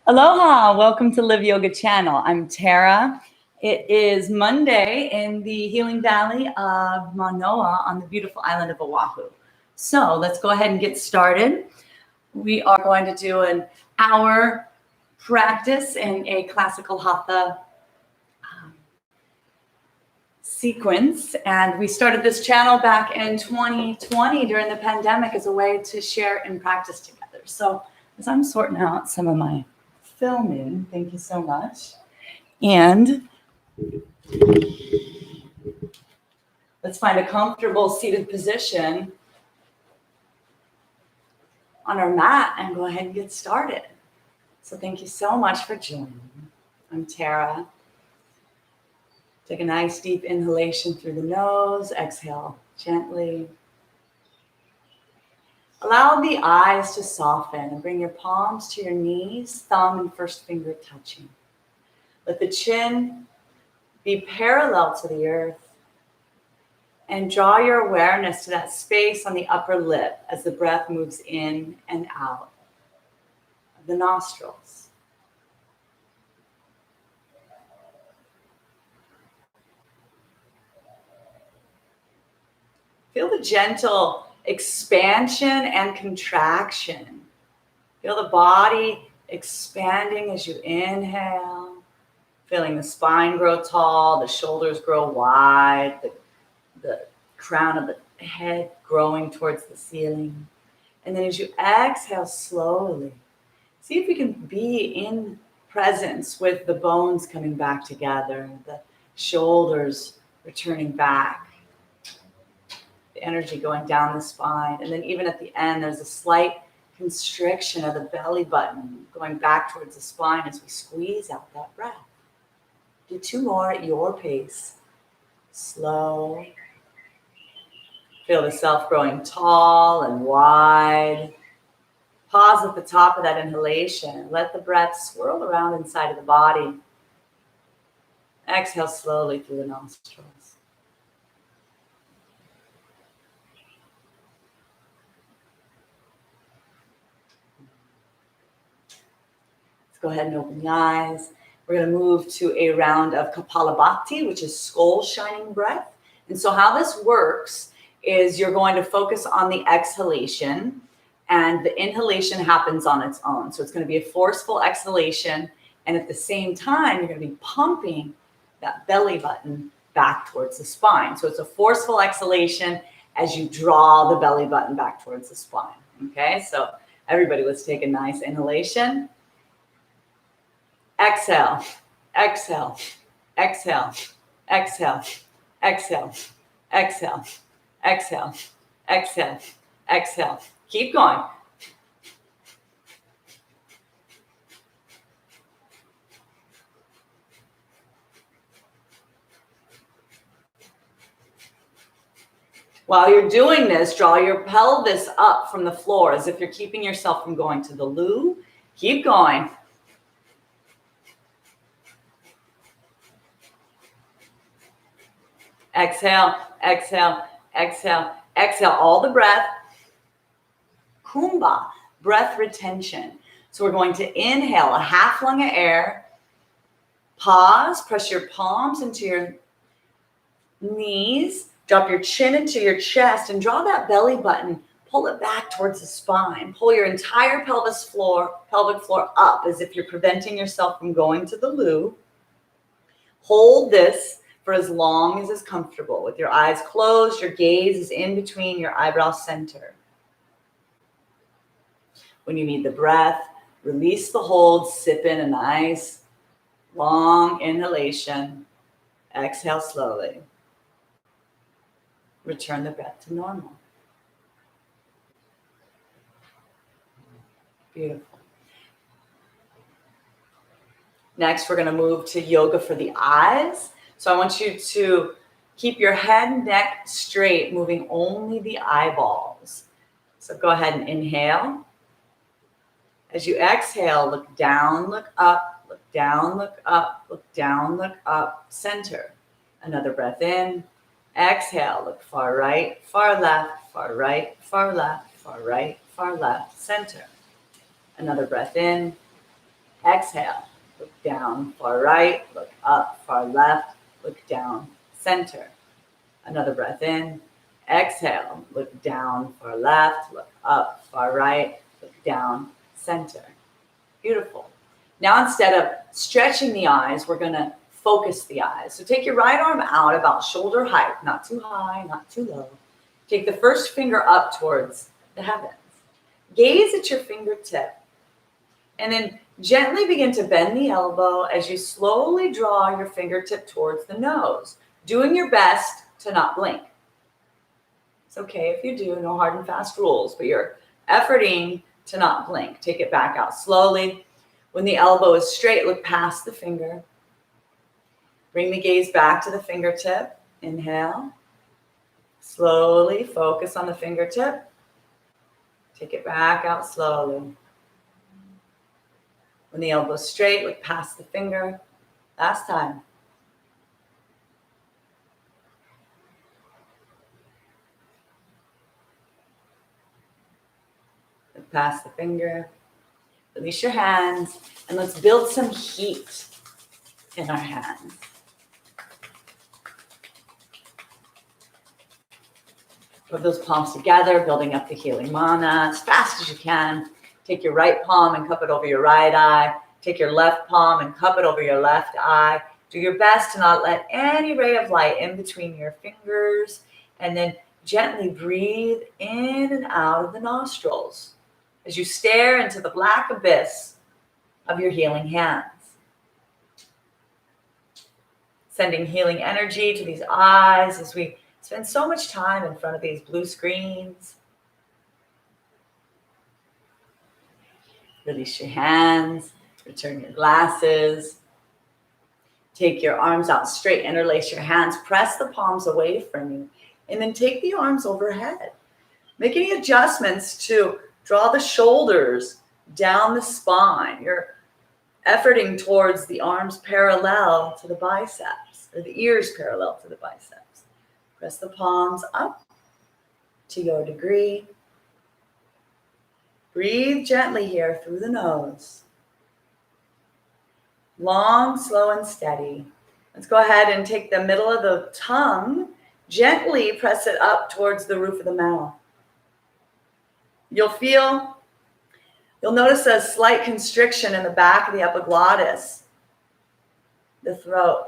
Aloha, welcome to Live Yoga channel. I'm Terra. It is Monday in the Healing Valley of Manoa on the beautiful island of Oahu. So let's go ahead and get started. We are going to do an hour practice in a classical hatha sequence. And we started this channel back in 2020 during the pandemic as a way to share and practice together. So as I'm sorting out some of my filming, thank you so much. And let's find a comfortable seated position on our mat and go ahead and get started. So thank you so much for joining. I'm Terra. Take a nice deep inhalation through the nose, exhale gently. Allow the eyes to soften and bring your palms to your knees, thumb and first finger touching. Let the chin be parallel to the earth and draw your awareness to that space on the upper lip as the breath moves in and out of the nostrils. Feel the gentle expansion and contraction. Feel the body expanding as you inhale, feeling the spine grow tall, the shoulders grow wide, the crown of the head growing towards the ceiling. And then as you exhale slowly, see if you can be in presence with the bones coming back together, the shoulders returning back, the energy going down the spine. And then even at the end, there's a slight constriction of the belly button going back towards the spine as we squeeze out that breath. Do two more at your pace. Slow. Feel the self growing tall and wide. Pause at the top of that inhalation. Let the breath swirl around inside of the body. Exhale slowly through the nostrils. Go ahead and open the eyes. We're going to move to a round of Kapalabhati, which is skull shining breath. And so how this works is you're going to focus on the exhalation and the inhalation happens on its own. So it's going to be a forceful exhalation. And at the same time, you're going to be pumping that belly button back towards the spine. So it's a forceful exhalation as you draw the belly button back towards the spine. Okay, so everybody, let's take a nice inhalation. Exhale, exhale, exhale, exhale, exhale, exhale, exhale, exhale, exhale. Keep going. While you're doing this, draw your pelvis up from the floor as if you're keeping yourself from going to the loo. Keep going. Exhale, exhale, exhale, exhale, all the breath. Kumbha, breath retention. So we're going to inhale a half lung of air. Pause, press your palms into your knees. Drop your chin into your chest and draw that belly button. Pull it back towards the spine. Pull your entire pelvic floor up as if you're preventing yourself from going to the loo. Hold this for as long as is comfortable. With your eyes closed, your gaze is in between your eyebrow center. When you need the breath, release the hold, sip in a nice long inhalation. Exhale slowly. Return the breath to normal. Beautiful. Next, we're going to move to yoga for the eyes. So I want you to keep your head and neck straight, moving only the eyeballs. So go ahead and inhale. As you exhale, look down, look up, look down, look up, look down, look up, center. Another breath in. Exhale, look far right, far left, far right, far left, far right, far left, center. Another breath in. Exhale, look down, far right, look up, far left, look down, center. Another breath in. Exhale, look down, far left, look up, far right, look down, center. Beautiful. Now instead of stretching the eyes, we're going to focus the eyes. So take your right arm out about shoulder height, not too high, not too low. Take the first finger up towards the heavens. Gaze at your fingertip and then gently begin to bend the elbow as you slowly draw your fingertip towards the nose, doing your best to not blink. It's okay if you do, no hard and fast rules, but you're efforting to not blink. Take it back out slowly. When the elbow is straight, look past the finger. Bring the gaze back to the fingertip. Inhale. Slowly focus on the fingertip. Take it back out slowly. When the elbow is straight, look past the finger. Last time. Look past the finger. Release your hands, and let's build some heat in our hands. Put those palms together, building up the healing mana as fast as you can. Take your right palm and cup it over your right eye. Take your left palm and cup it over your left eye. Do your best to not let any ray of light in between your fingers. And then gently breathe in and out of the nostrils as you stare into the black abyss of your healing hands. Sending healing energy to these eyes as we spend so much time in front of these blue screens. Release your hands, return your glasses. Take your arms out straight, interlace your hands, press the palms away from you, and then take the arms overhead. Make any adjustments to draw the shoulders down the spine. You're efforting towards the arms parallel to the biceps, or the ears parallel to the biceps. Press the palms up to your degree. Breathe gently here through the nose. Long, slow, and steady. Let's go ahead and take the middle of the tongue, gently press it up towards the roof of the mouth. You'll notice a slight constriction in the back of the epiglottis, the throat.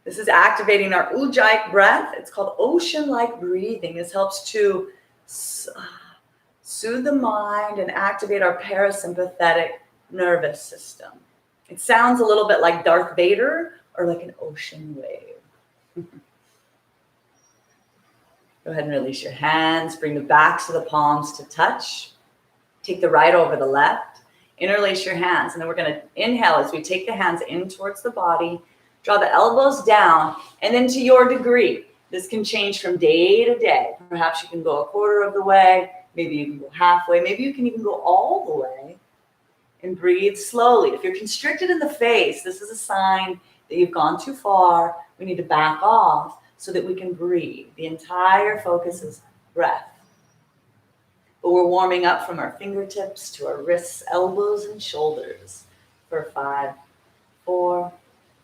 This is activating our ujjayi breath. It's called ocean-like breathing. This helps to soothe the mind and activate our parasympathetic nervous system. It sounds a little bit like Darth Vader or like an ocean wave. Go ahead and release your hands. Bring the backs of the palms to touch. Take the right over the left. Interlace your hands. And then we're going to inhale as we take the hands in towards the body. Draw the elbows down. And then to your degree, this can change from day to day. Perhaps you can go a quarter of the way. Maybe you can go halfway. Maybe you can even go all the way. And breathe slowly. If you're constricted in the face, this is a sign that you've gone too far. We need to back off so that we can breathe. The entire focus is breath. But we're warming up from our fingertips to our wrists, elbows, and shoulders for 5, 4,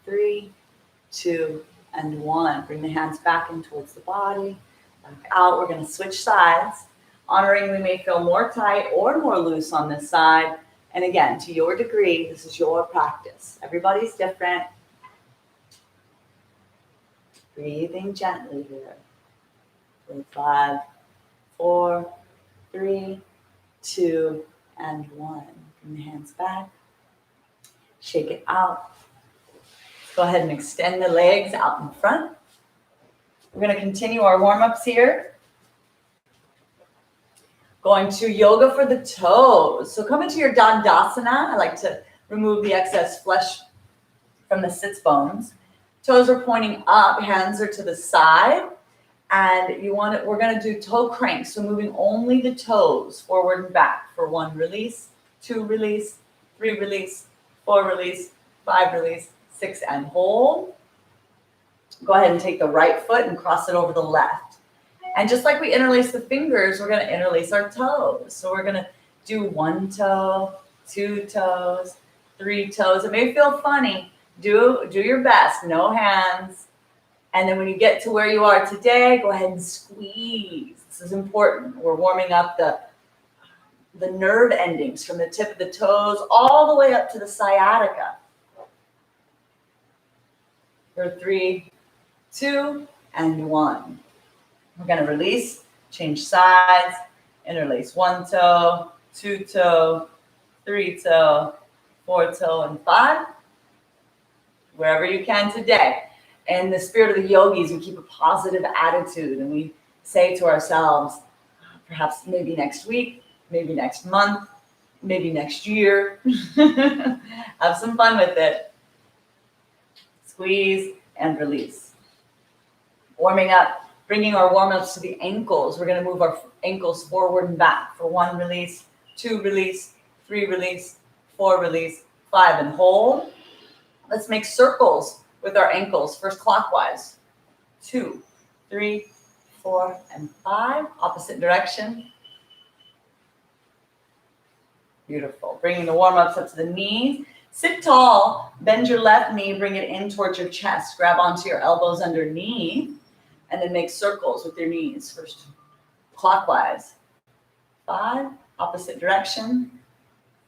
3, 2, and 1. Bring the hands back in towards the body, back out. We're going to switch sides, honoring we may feel more tight or more loose on this side. And again, to your degree, this is your practice. Everybody's different. Breathing gently here. 5, 4, 3, 2, and 1. Bring the hands back. Shake it out. Go ahead and extend the legs out in front. We're going to continue our warm-ups here. Going to yoga for the toes. So come into your Dandasana. I like to remove the excess flesh from the sits bones. Toes are pointing up, hands are to the side. And we're going to do toe cranks. So moving only the toes forward and back for 1 release, 2 release, 3 release, 4 release, 5 release, 6 and hold. Go ahead and take the right foot and cross it over the left. And just like we interlace the fingers, we're going to interlace our toes. So we're going to do 1 toe, 2 toes, 3 toes. It may feel funny. Do your best, no hands. And then when you get to where you are today, go ahead and squeeze. This is important. We're warming up the nerve endings from the tip of the toes all the way up to the sciatica. For 3, 2, and 1. We're going to release, change sides, interlace 1 toe, 2 toe, 3 toe, 4 toe, and 5. Wherever you can today. In the spirit of the yogis, we keep a positive attitude and we say to ourselves, perhaps maybe next week, maybe next month, maybe next year. Have some fun with it. Squeeze and release. Warming up, bringing our warm-ups to the ankles. We're going to move our ankles forward and back for 1 release, 2 release, 3 release, 4 release, 5, and hold. Let's make circles with our ankles, first clockwise. 2, 3, 4, and 5. Opposite direction. Beautiful. Bringing the warm-ups up to the knees. Sit tall. Bend your left knee. Bring it in towards your chest. Grab onto your elbows underneath. And then make circles with your knees. First clockwise. 5. Opposite direction.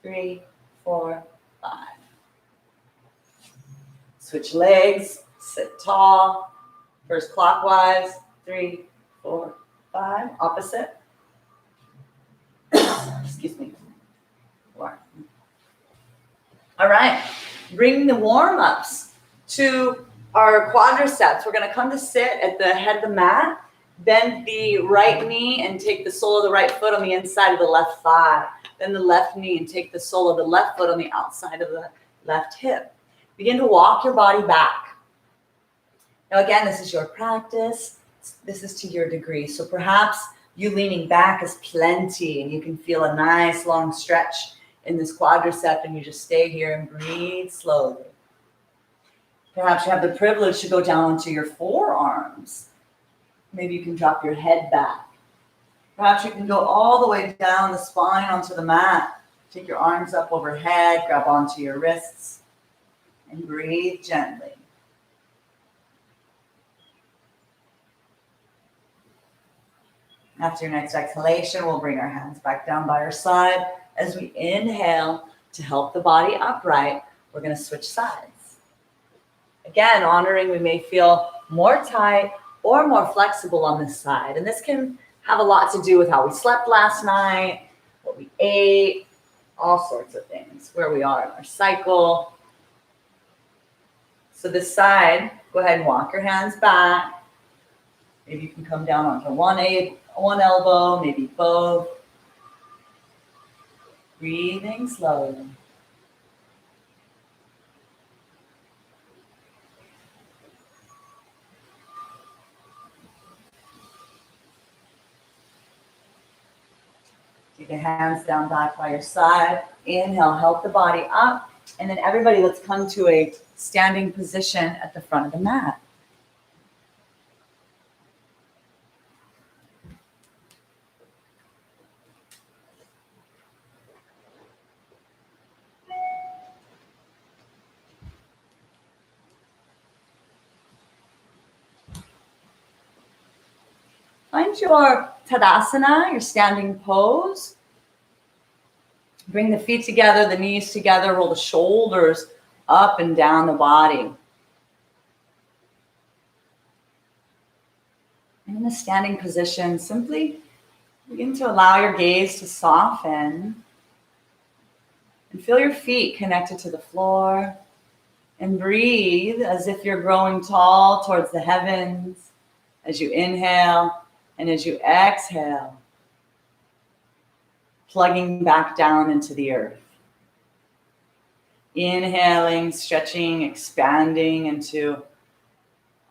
3, 4, 5. Switch legs. Sit tall. First clockwise. 3, 4, 5. Opposite. Excuse me. 4. All right. Bring the warm-ups to our quadriceps. We're going to come to sit at the head of the mat. Bend the right knee and take the sole of the right foot on the inside of the left thigh. Then the left knee and take the sole of the left foot on the outside of the left hip. Begin to walk your body back. Now again, this is your practice. This is to your degree. So perhaps you leaning back is plenty and you can feel a nice long stretch in this quadricep and you just stay here and breathe slowly. Perhaps you have the privilege to go down onto your forearms. Maybe you can drop your head back. Perhaps you can go all the way down the spine onto the mat. Take your arms up overhead, grab onto your wrists, and breathe gently. After your next exhalation, we'll bring our hands back down by our side. As we inhale to help the body upright, we're going to switch sides. Again, honoring we may feel more tight or more flexible on this side. And this can have a lot to do with how we slept last night, what we ate, all sorts of things, where we are in our cycle. So this side, go ahead and walk your hands back. Maybe you can come down onto one elbow, maybe both. Breathing slowly. Keep your hands down back by your side. Inhale, help the body up. And then everybody, let's come to a standing position at the front of the mat. Find your Tadasana, your standing pose. Bring the feet together, the knees together, roll the shoulders up and down the body. And in the standing position, simply begin to allow your gaze to soften and feel your feet connected to the floor and breathe as if you're growing tall towards the heavens as you inhale and as you exhale. Plugging back down into the earth. Inhaling, stretching, expanding into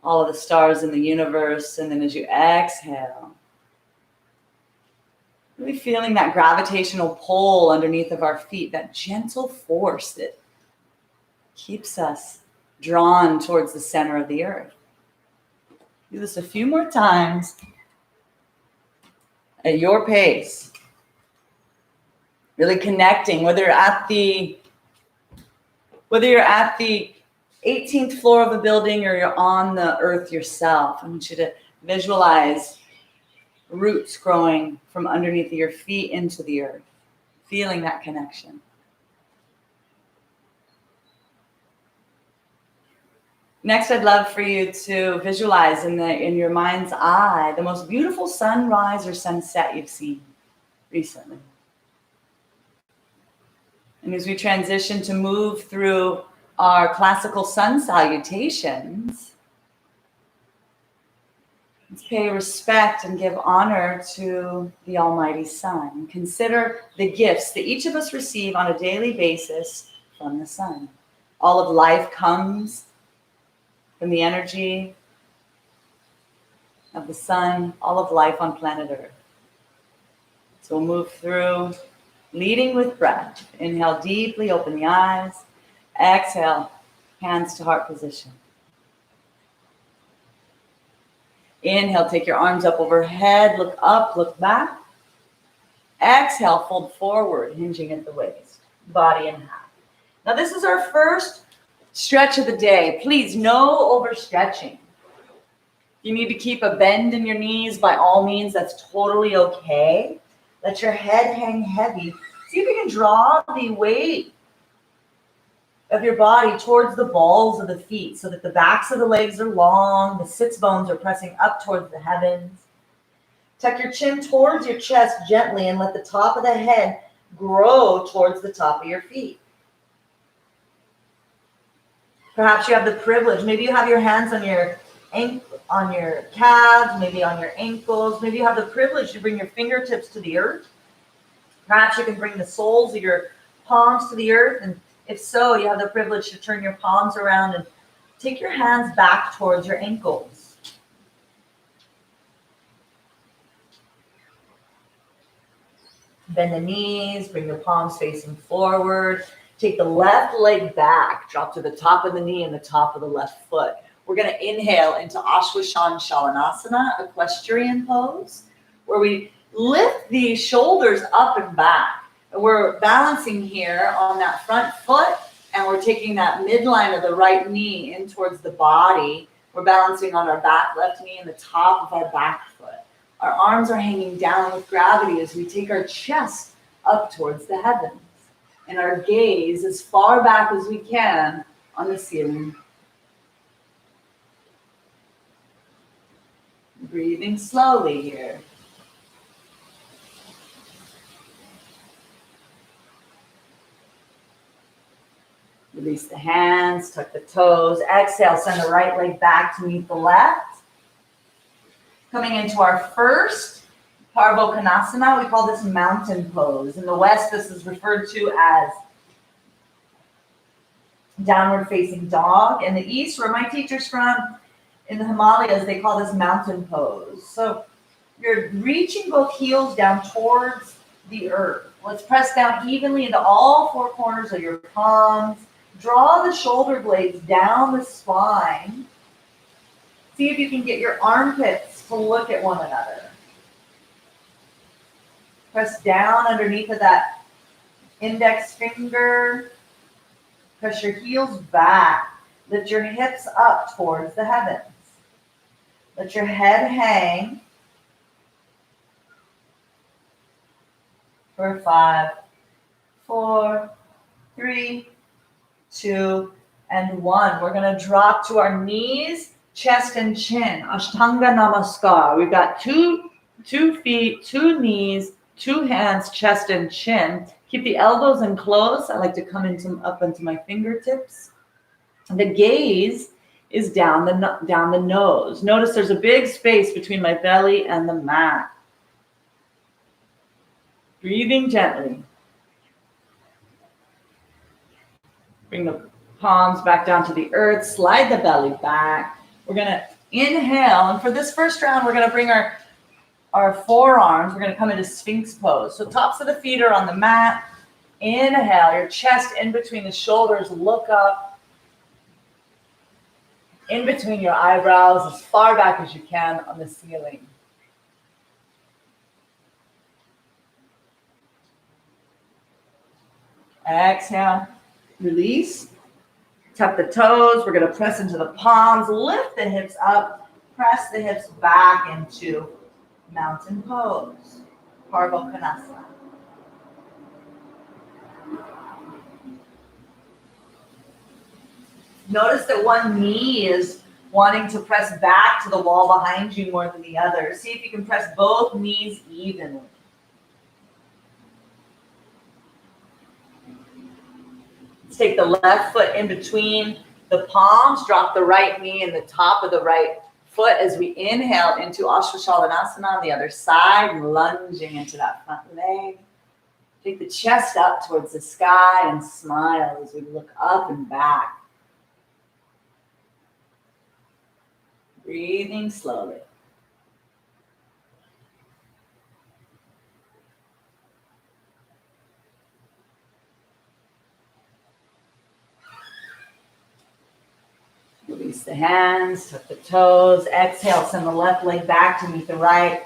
all of the stars in the universe. And then as you exhale, really feeling that gravitational pull underneath of our feet, that gentle force that keeps us drawn towards the center of the earth. Do this a few more times at your pace. Really connecting, whether at the Whether you're at the 18th floor of a building or you're on the earth yourself, I want you to visualize roots growing from underneath your feet into the earth, feeling that connection. Next, I'd love for you to visualize in your mind's eye the most beautiful sunrise or sunset you've seen recently. And as we transition to move through our classical sun salutations, let's pay respect and give honor to the Almighty Sun. Consider the gifts that each of us receive on a daily basis from the sun. All of life comes from the energy of the sun, all of life on planet Earth. So we'll move through, leading with breath. Inhale deeply, open the eyes. Exhale, hands to heart position. Inhale, take your arms up overhead, look up, look back. Exhale, fold forward, hinging at the waist, body in half. Now this is our first stretch of the day. Please, no overstretching. You need to keep a bend in your knees. By all means, that's totally okay. Let your head hang heavy. See if you can draw the weight of your body towards the balls of the feet so that the backs of the legs are long, the sits bones are pressing up towards the heavens. Tuck your chin towards your chest gently and let the top of the head grow towards the top of your feet. Perhaps you have the privilege. Maybe you have your hands on your calves, maybe on your ankles. Maybe you have the privilege to bring your fingertips to the earth. Perhaps you can bring the soles of your palms to the earth. And if so, you have the privilege to turn your palms around and take your hands back towards your ankles. Bend the knees, bring your palms facing forward. Take the left leg back, drop to the top of the knee and the top of the left foot. We're going to inhale into Ashwashan Shavanasana, equestrian pose, where we lift the shoulders up and back. And we're balancing here on that front foot, and we're taking that midline of the right knee in towards the body. We're balancing on our back left knee and the top of our back foot. Our arms are hanging down with gravity as we take our chest up towards the heavens. And our gaze as far back as we can on the ceiling. Breathing slowly here. Release the hands, tuck the toes. Exhale, send the right leg back to meet the left. Coming into our first Parvokonasana, we call this mountain pose. In the West, this is referred to as downward facing dog. In the East, where my teacher's from, in the Himalayas, they call this mountain pose. So you're reaching both heels down towards the earth. Let's press down evenly into all four corners of your palms. Draw the shoulder blades down the spine. See if you can get your armpits to look at one another. Press down underneath of that index finger. Press your heels back. Lift your hips up towards the heavens. Let your head hang for 5, 4, 3, 2, and 1. We're going to drop to our knees, chest, and chin. Ashtanga Namaskar. We've got two feet, 2 knees, 2 hands, chest, and chin. Keep the elbows in close. I like to come up into my fingertips. The gaze is down the nose. Notice there's a big space between my belly and the mat. Breathing gently. Bring the palms back down to the earth. Slide the belly back. We're going to inhale. And for this first round, we're going to bring our forearms. We're going to come into Sphinx pose. So tops of the feet are on the mat. Inhale. Your chest in between the shoulders. Look up. In between your eyebrows, as far back as you can on the ceiling. Exhale. Release. Tuck the toes. We're going to press into the palms. Lift the hips up. Press the hips back into mountain pose. Parvokonasana. Notice that one knee is wanting to press back to the wall behind you more than the other. See if you can press both knees evenly. Let's take the left foot in between the palms. Drop the right knee in the top of the right foot as we inhale into Ashwashavanasana on the other side, lunging into that front leg. Take the chest up towards the sky and smile as we look up and back. Breathing slowly. Release the hands, tuck the toes. Exhale, send the left leg back to meet the right.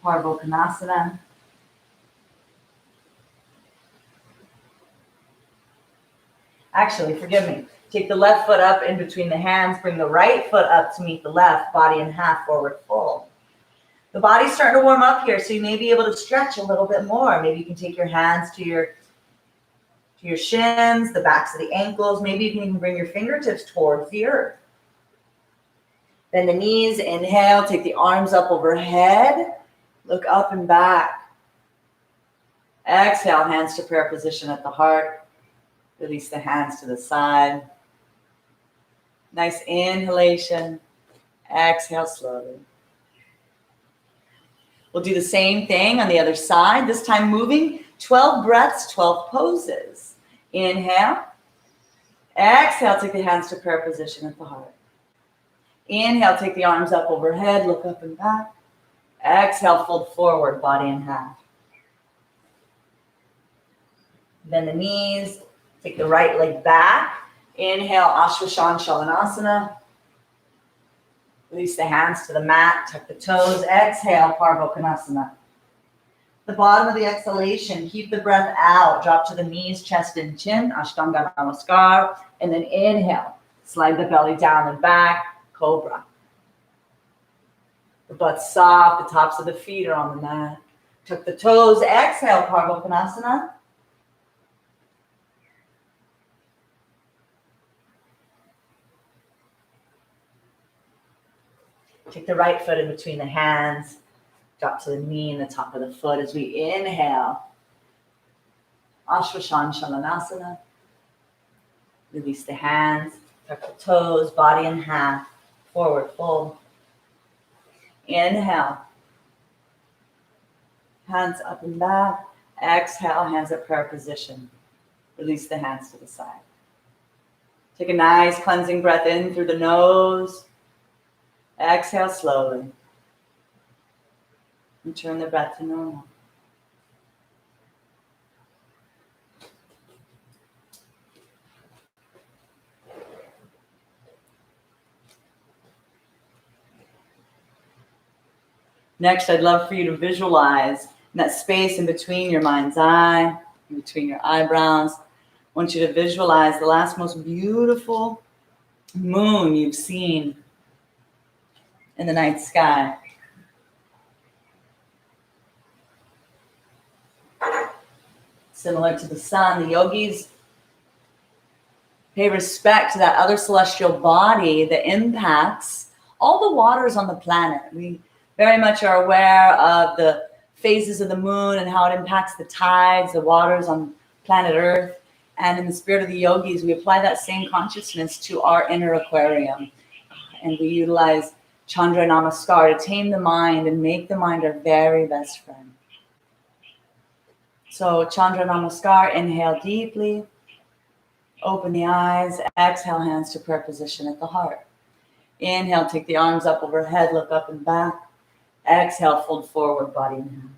Parvokonasana. Actually, forgive me. Take the left foot up in between the hands. Bring the right foot up to meet the left. Body in half, forward fold. The body's starting to warm up here, so you may be able to stretch a little bit more. Maybe you can take your hands to your shins, the backs of the ankles. Maybe you can even bring your fingertips towards the earth. Bend the knees. Inhale. Take the arms up overhead. Look up and back. Exhale. Hands to prayer position at the heart. Release the hands to the side. Nice inhalation. Exhale slowly. We'll do the same thing on the other side. This time moving 12 breaths, 12 poses. Inhale. Exhale, take the hands to prayer position at the heart. Inhale, take the arms up overhead, look up and back. Exhale, fold forward, body in half. Bend the knees, take the right leg back. Inhale, Ashwashavanasana. Release the hands to the mat, tuck the toes. Exhale, Parvokonasana. The bottom of the exhalation, keep the breath out. Drop to the knees, chest and chin, Ashtanga Namaskar. And then inhale, slide the belly down and back, Cobra. The butt's soft, the tops of the feet are on the mat. Tuck the toes, exhale, Parvokonasana. Take the right foot in between the hands. Drop to the knee and the top of the foot as we inhale. Ashwashavanasana. Release the hands. Tuck the toes, body in half. Forward fold. Inhale. Hands up and back. Exhale, hands at prayer position. Release the hands to the side. Take a nice cleansing breath in through the nose. Exhale slowly. Return the breath to normal. Next, I'd love for you to visualize that space in between your mind's eye, in between your eyebrows. I want you to visualize the last most beautiful moon you've seen in the night sky. Similar to the sun, the yogis pay respect to that other celestial body that impacts all the waters on the planet. We very much are aware of the phases of the moon and how it impacts the tides, the waters on planet Earth. And in the spirit of the yogis, we apply that same consciousness to our inner aquarium. And we utilize Chandra Namaskar to tame the mind and make the mind our very best friend. So Chandra Namaskar, inhale deeply, open the eyes, exhale, hands to prayer position at the heart. Inhale, take the arms up overhead, look up and back. Exhale, fold forward, body in half.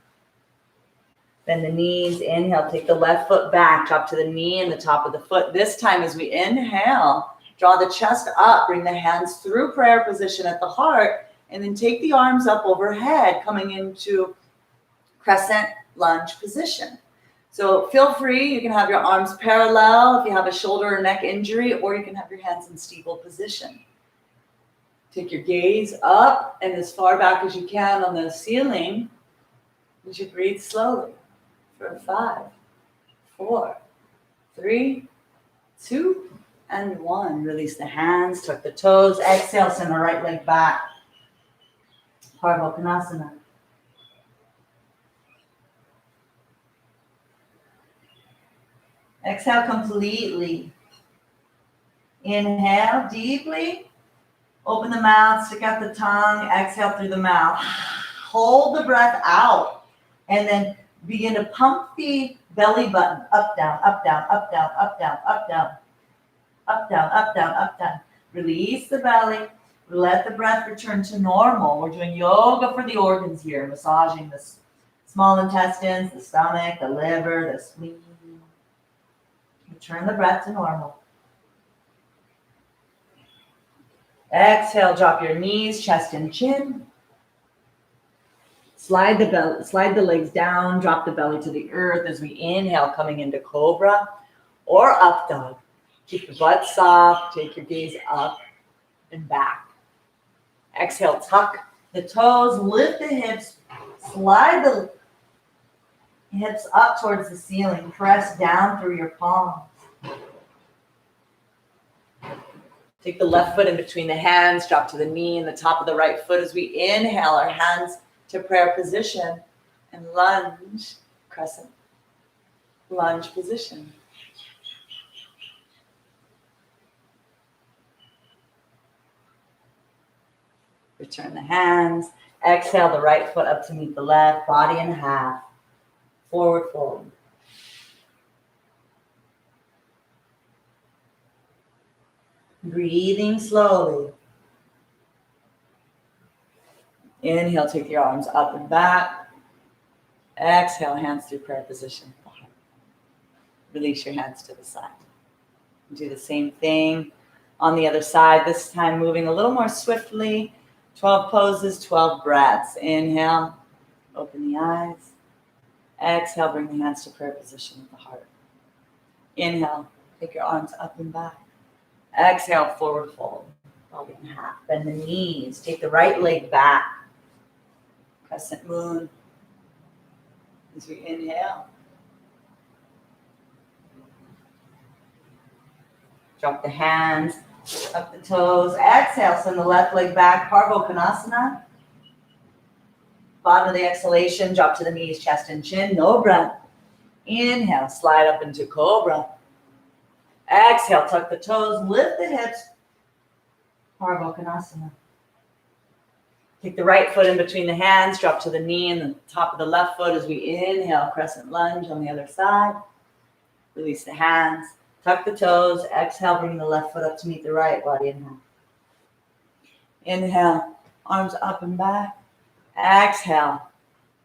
Bend the knees, inhale, take the left foot back, drop to the knee and the top of the foot. This time as we inhale, draw the chest up, bring the hands through prayer position at the heart, and then take the arms up overhead, coming into crescent lunge position. So feel free, you can have your arms parallel if you have a shoulder or neck injury, or you can have your hands in steeple position. Take your gaze up and as far back as you can on the ceiling as you breathe slowly for 5, 4, 3, 2, and 1. Release the hands, tuck the toes. Exhale, send the right leg back. Parvo-Konasana. Exhale completely. Inhale deeply. Open the mouth, stick out the tongue. Exhale through the mouth. Hold the breath out. And then begin to pump the belly button up, down, up, down, up, down, up, down, up, down, up, down, up, down, up, down. Release the belly. Let the breath return to normal. We're doing yoga for the organs here, massaging the small intestines, the stomach, the liver, the spleen. Return the breath to normal. Exhale, drop your knees, chest and chin. Slide the legs down, drop the belly to the earth as we inhale, coming into cobra or up dog. Keep the butt soft, take your gaze up and back. Exhale, tuck the toes, lift the hips, slide the hips up towards the ceiling, press down through your palms. Take the left foot in between the hands, drop to the knee and the top of the right foot as we inhale, our hands to prayer position and lunge, crescent, lunge position. Return the hands. Exhale the right foot up to meet the left, body in half, forward fold. Breathing slowly. Inhale, take your arms up and back. Exhale, hands through prayer position. Release your hands to the side. Do the same thing on the other side, this time moving a little more swiftly. 12 poses, 12 breaths. Inhale, open the eyes. Exhale, bring the hands to prayer position with the heart. Inhale, take your arms up and back. Exhale, forward fold, body in half. Bend the knees, take the right leg back. Crescent moon as we inhale. Drop the hands, up the toes. Exhale, send the left leg back, Parvo-Konasana. Bottom of the exhalation, drop to the knees, chest and chin, no breath. Inhale, slide up into cobra. Exhale, tuck the toes, lift the hips, Parvo-Konasana. Take the right foot in between the hands, drop to the knee and the top of the left foot as we inhale, crescent lunge on the other side. Release the hands, tuck the toes, exhale, bring the left foot up to meet the right, body in half. Inhale, arms up and back. Exhale,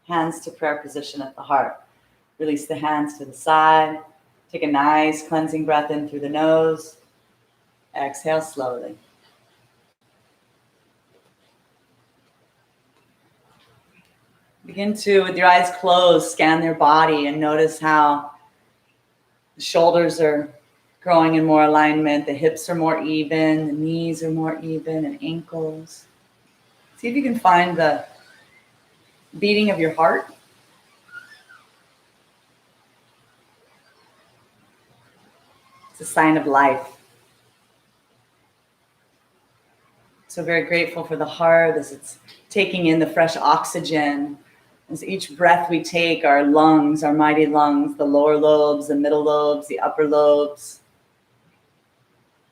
hands to prayer position at the heart. Release the hands to the side. Take a nice cleansing breath in through the nose. Exhale slowly. Begin to, with your eyes closed, scan their body and notice how the shoulders are growing in more alignment, the hips are more even, the knees are more even, and ankles. See if you can find the beating of your heart. It's a sign of life. So very grateful for the heart as it's taking in the fresh oxygen. As each breath we take, our lungs, our mighty lungs, the lower lobes, the middle lobes, the upper lobes,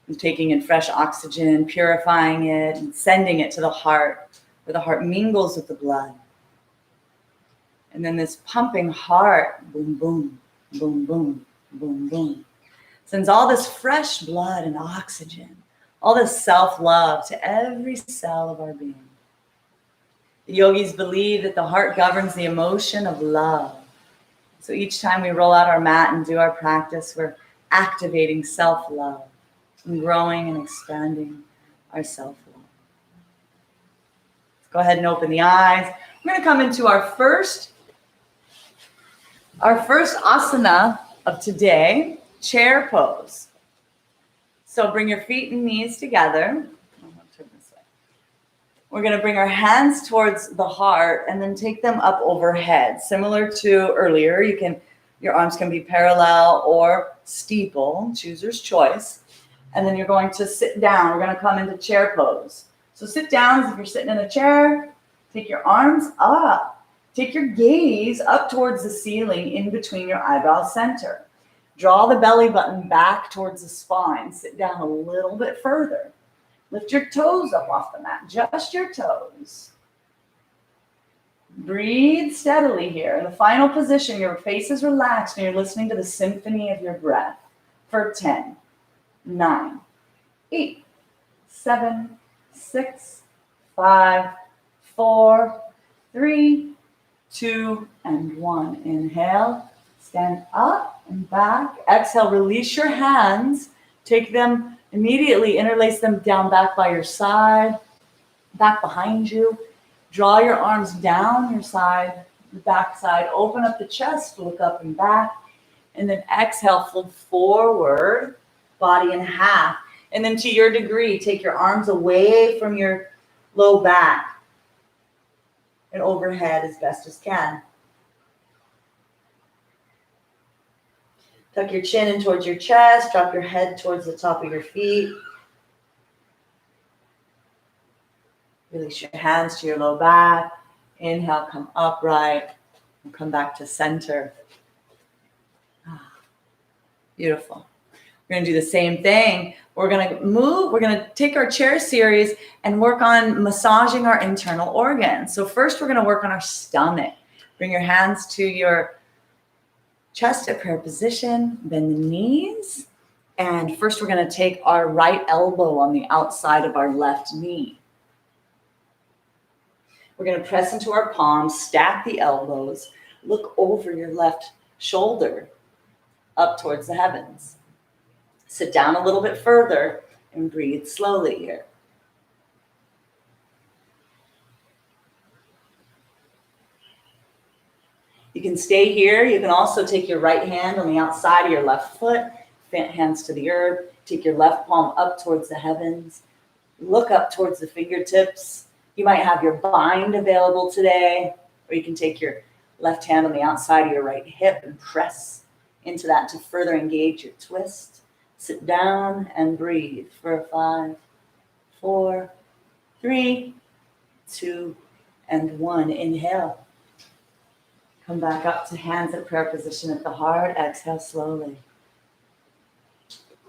and taking in fresh oxygen, purifying it, and sending it to the heart, where the heart mingles with the blood. And then this pumping heart, boom, boom, boom, boom, boom, boom, sends all this fresh blood and oxygen, all this self-love to every cell of our being. The yogis believe that the heart governs the emotion of love. So each time we roll out our mat and do our practice, we're activating self-love and growing and expanding our self-love. Let's go ahead and open the eyes. We're going to come into our first Our first asana of today, chair pose. So bring your feet and knees together. We're going to bring our hands towards the heart and then take them up overhead. Similar to earlier, your arms can be parallel or steeple, chooser's choice. And then you're going to sit down. We're going to come into chair pose. So sit down as if you're sitting in a chair. Take your arms up. Take your gaze up towards the ceiling in between your eyebrow center. Draw the belly button back towards the spine. Sit down a little bit further. Lift your toes up off the mat, just your toes. Breathe steadily here. In the final position, your face is relaxed and you're listening to the symphony of your breath for 10, 9, 8, 7, 6, 5, 4, 3, 2, and 1. Inhale, stand up and back. Exhale, release your hands. Take them immediately, interlace them down back by your side, back behind you. Draw your arms down your side, the back side. Open up the chest, look up and back. And then exhale, fold forward, body in half. And then to your degree, take your arms away from your low back and overhead as best as can. Tuck your chin in towards your chest. Drop your head towards the top of your feet. Release your hands to your low back. Inhale, come upright. And come back to center. Beautiful. We're going to do the same thing. We're going to move. We're going to take our chair series and work on massaging our internal organs. So first, we're going to work on our stomach. Bring your hands to your chest at prayer position, bend the knees. And first we're going to take our right elbow on the outside of our left knee. We're going to press into our palms, stack the elbows, look over your left shoulder up towards the heavens. Sit down a little bit further and breathe slowly here. You can stay here. You can also take your right hand on the outside of your left foot, hands to the earth. Take your left palm up towards the heavens. Look up towards the fingertips. You might have your bind available today, or you can take your left hand on the outside of your right hip and press into that to further engage your twist. Sit down and breathe for 5, 4, 3, 2, and 1. Inhale. Come back up to hands at prayer position at the heart. Exhale slowly.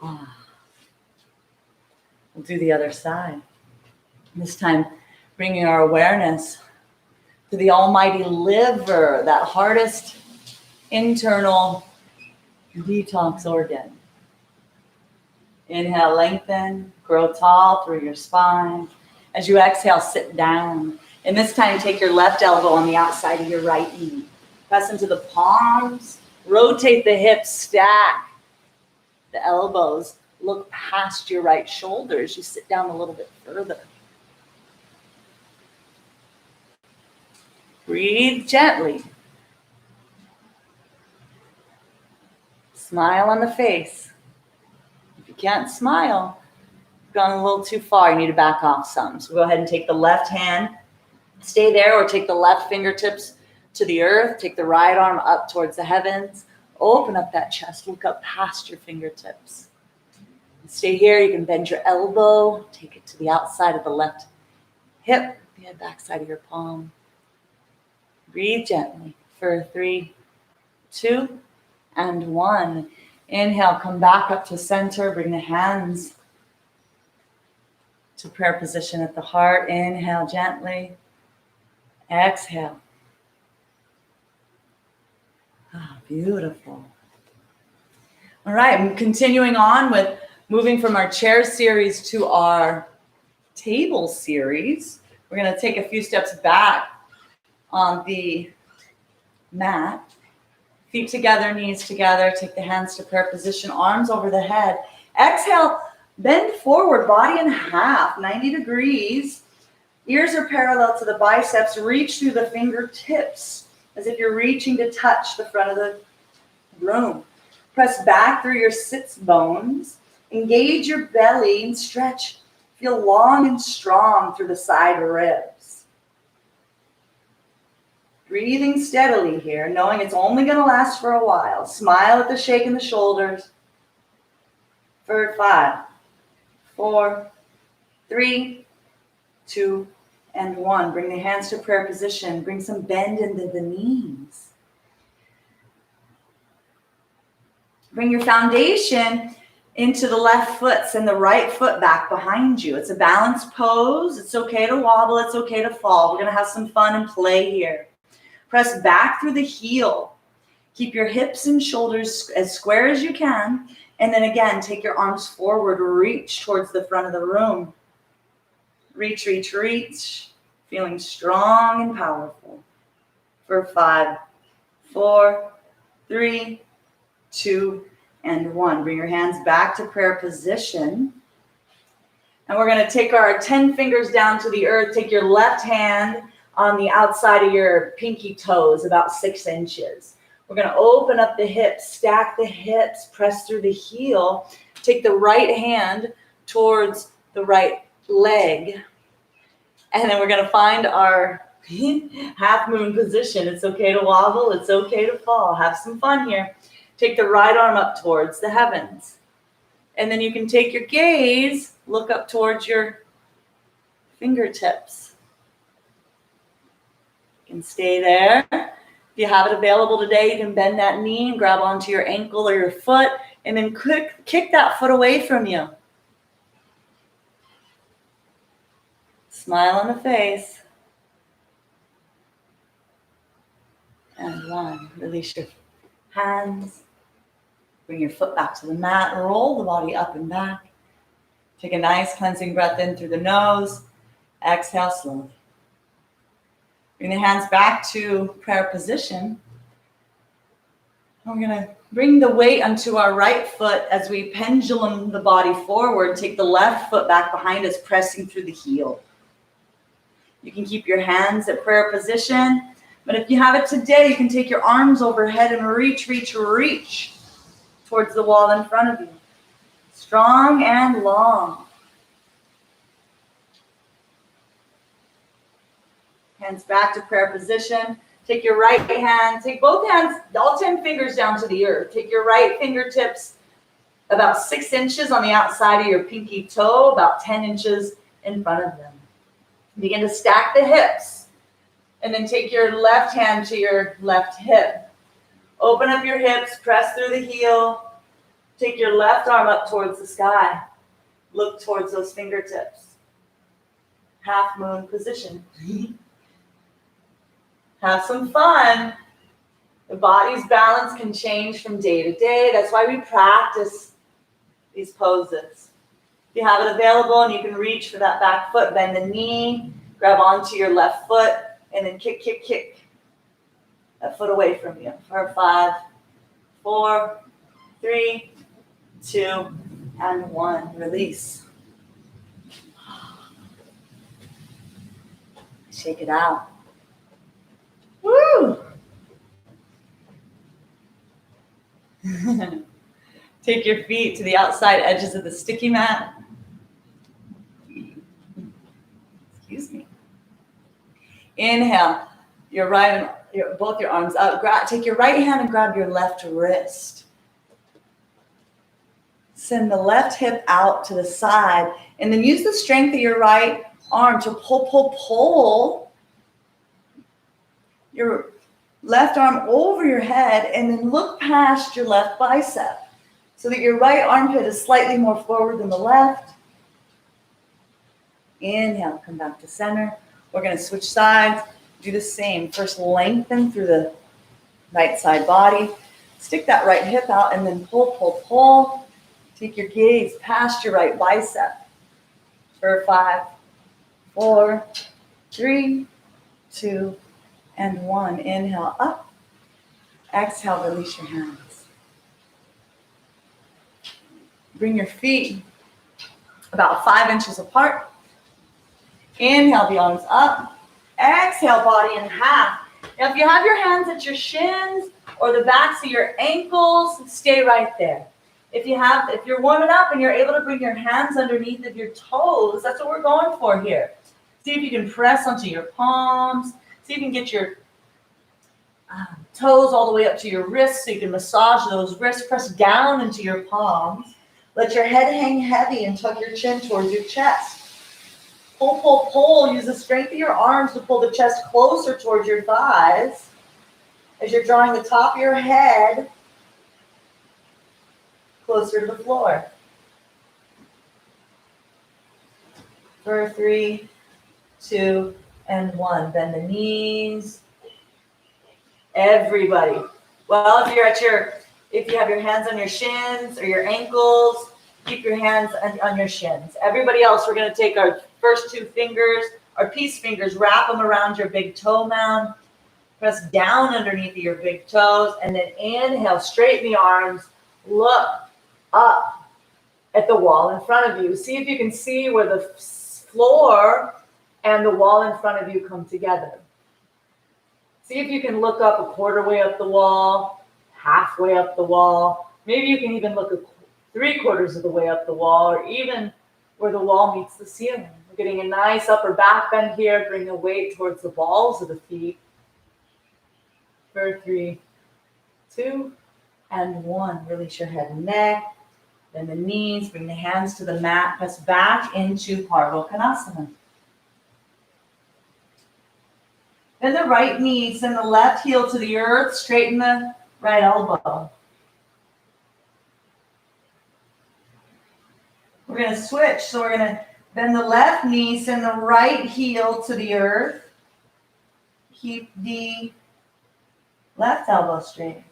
We'll do the other side. This time, bringing our awareness to the almighty liver, that hardest internal detox organ. Inhale, lengthen, grow tall through your spine. As you exhale, sit down. And this time, take your left elbow on the outside of your right knee. Press into the palms, rotate the hips, stack the elbows, look past your right shoulder as you sit down a little bit further. Breathe gently. Smile on the face. If you can't smile, you've gone a little too far, you need to back off some. So go ahead and take the left hand, stay there, or take the left fingertips to the earth. Take the right arm up towards the heavens. Open up that chest. Look up past your fingertips. Stay here. You can bend your elbow. Take it to the outside of the left hip, the back side of your palm. Breathe gently for 3, 2, and 1. Inhale. Come back up to center. Bring the hands to prayer position at the heart. Inhale gently. Exhale. Beautiful. All right, I'm continuing on with moving from our chair series to our table series. We're going to take a few steps back on the mat. Feet together, knees together. Take the hands to prayer position, arms over the head. Exhale, bend forward, body in half, 90 degrees. Ears are parallel to the biceps. Reach through the fingertips. as if you're reaching to touch the front of the room. Press back through your sits bones. Engage your belly and stretch. Feel long and strong through the side ribs. Breathing steadily here, knowing it's only going to last for a while. Smile at the shake in the shoulders. For 5, 4, 3, 2, and 1. Bring the hands to prayer position. Bring some bend into the knees. Bring your foundation into the left foot. Send the right foot back behind you. It's a balanced pose. It's okay to wobble. It's okay to fall. We're going to have some fun and play here. Press back through the heel. Keep your hips and shoulders as square as you can. And then again, take your arms forward. Reach towards the front of the room. Reach, reach, reach. Feeling strong and powerful. For 5, 4, 3, 2, and 1. Bring your hands back to prayer position. And we're going to take our 10 fingers down to the earth. Take your left hand on the outside of your pinky toes, about 6 inches. We're going to open up the hips, stack the hips, press through the heel. Take the right hand towards the right leg. And then we're going to find our half moon position. It's okay to wobble. It's okay to fall. Have some fun here. Take the right arm up towards the heavens. And then you can take your gaze, look up towards your fingertips. You can stay there. If you have it available today, you can bend that knee and grab onto your ankle or your foot, and then kick that foot away from you. Smile on the face. And 1. Release your hands. Bring your foot back to the mat. Roll the body up and back. Take a nice cleansing breath in through the nose. Exhale slowly. Bring the hands back to prayer position. We're going to bring the weight onto our right foot as we pendulum the body forward. Take the left foot back behind us, pressing through the heel. You can keep your hands at prayer position. But if you have it today, you can take your arms overhead and reach, reach, reach towards the wall in front of you. Strong and long. Hands back to prayer position. Take your right hand, take both hands, all 10 fingers down to the earth. Take your right fingertips about 6 inches on the outside of your pinky toe, about 10 inches in front of them. Begin to stack the hips. And then take your left hand to your left hip. Open up your hips, press through the heel. Take your left arm up towards the sky. Look towards those fingertips. Half moon position. Have some fun. The body's balance can change from day to day. That's why we practice these poses. If you have it available and you can reach for that back foot, bend the knee, grab onto your left foot, and then kick, kick, kick that foot away from you. For 5, 4, 3, 2, and 1. Release. Shake it out. Woo! Take your feet to the outside edges of the sticky mat. Excuse me. Inhale. Both your arms up. Take your right hand and grab your left wrist. Send the left hip out to the side, and then use the strength of your right arm to pull your left arm over your head, and then look past your left bicep so that your right armpit is slightly more forward than the left. Inhale, come back to center. We're going to switch sides. Do the same. First, lengthen through the right side body. Stick that right hip out and then pull, pull, pull. Take your gaze past your right bicep. For 5, 4, 3, 2, and 1. Inhale up. Exhale, release your hands. Bring your feet about 5 inches apart. Inhale the arms up. Exhale, body in half. Now, if you have your hands at your shins or the backs of your ankles, stay right there. If you're warming up and you're able to bring your hands underneath of your toes, that's what we're going for here. See if you can press onto your palms. See if you can get your toes all the way up to your wrists so you can massage those wrists. Press down into your palms. Let your head hang heavy and tuck your chin towards your chest. Pull, pull, pull. Use the strength of your arms to pull the chest closer towards your thighs as you're drawing the top of your head closer to the floor. For 3, 2, and 1. Bend the knees. Everybody. Well, if you have your hands on your shins or your ankles, keep your hands on your shins. Everybody else, we're going to take our first 2 fingers, our peace fingers, wrap them around your big toe mound. Press down underneath your big toes, and then inhale, straighten the arms, look up at the wall in front of you. See if you can see where the floor and the wall in front of you come together. See if you can look up a quarter way up the wall, halfway up the wall. Maybe you can even look 3/4 of the way up the wall, or even where the wall meets the ceiling. We're getting a nice upper back bend here. Bring the weight towards the balls of the feet. For 3, 2, and 1. Release your head and neck. Bend the knees. Bring the hands to the mat. Press back into Parvo Konasana. Bend the right knee, send the left heel to the earth, straighten the right elbow. We're going to switch. So we're going to bend the left knee, send the right heel to the earth. Keep the left elbow straight.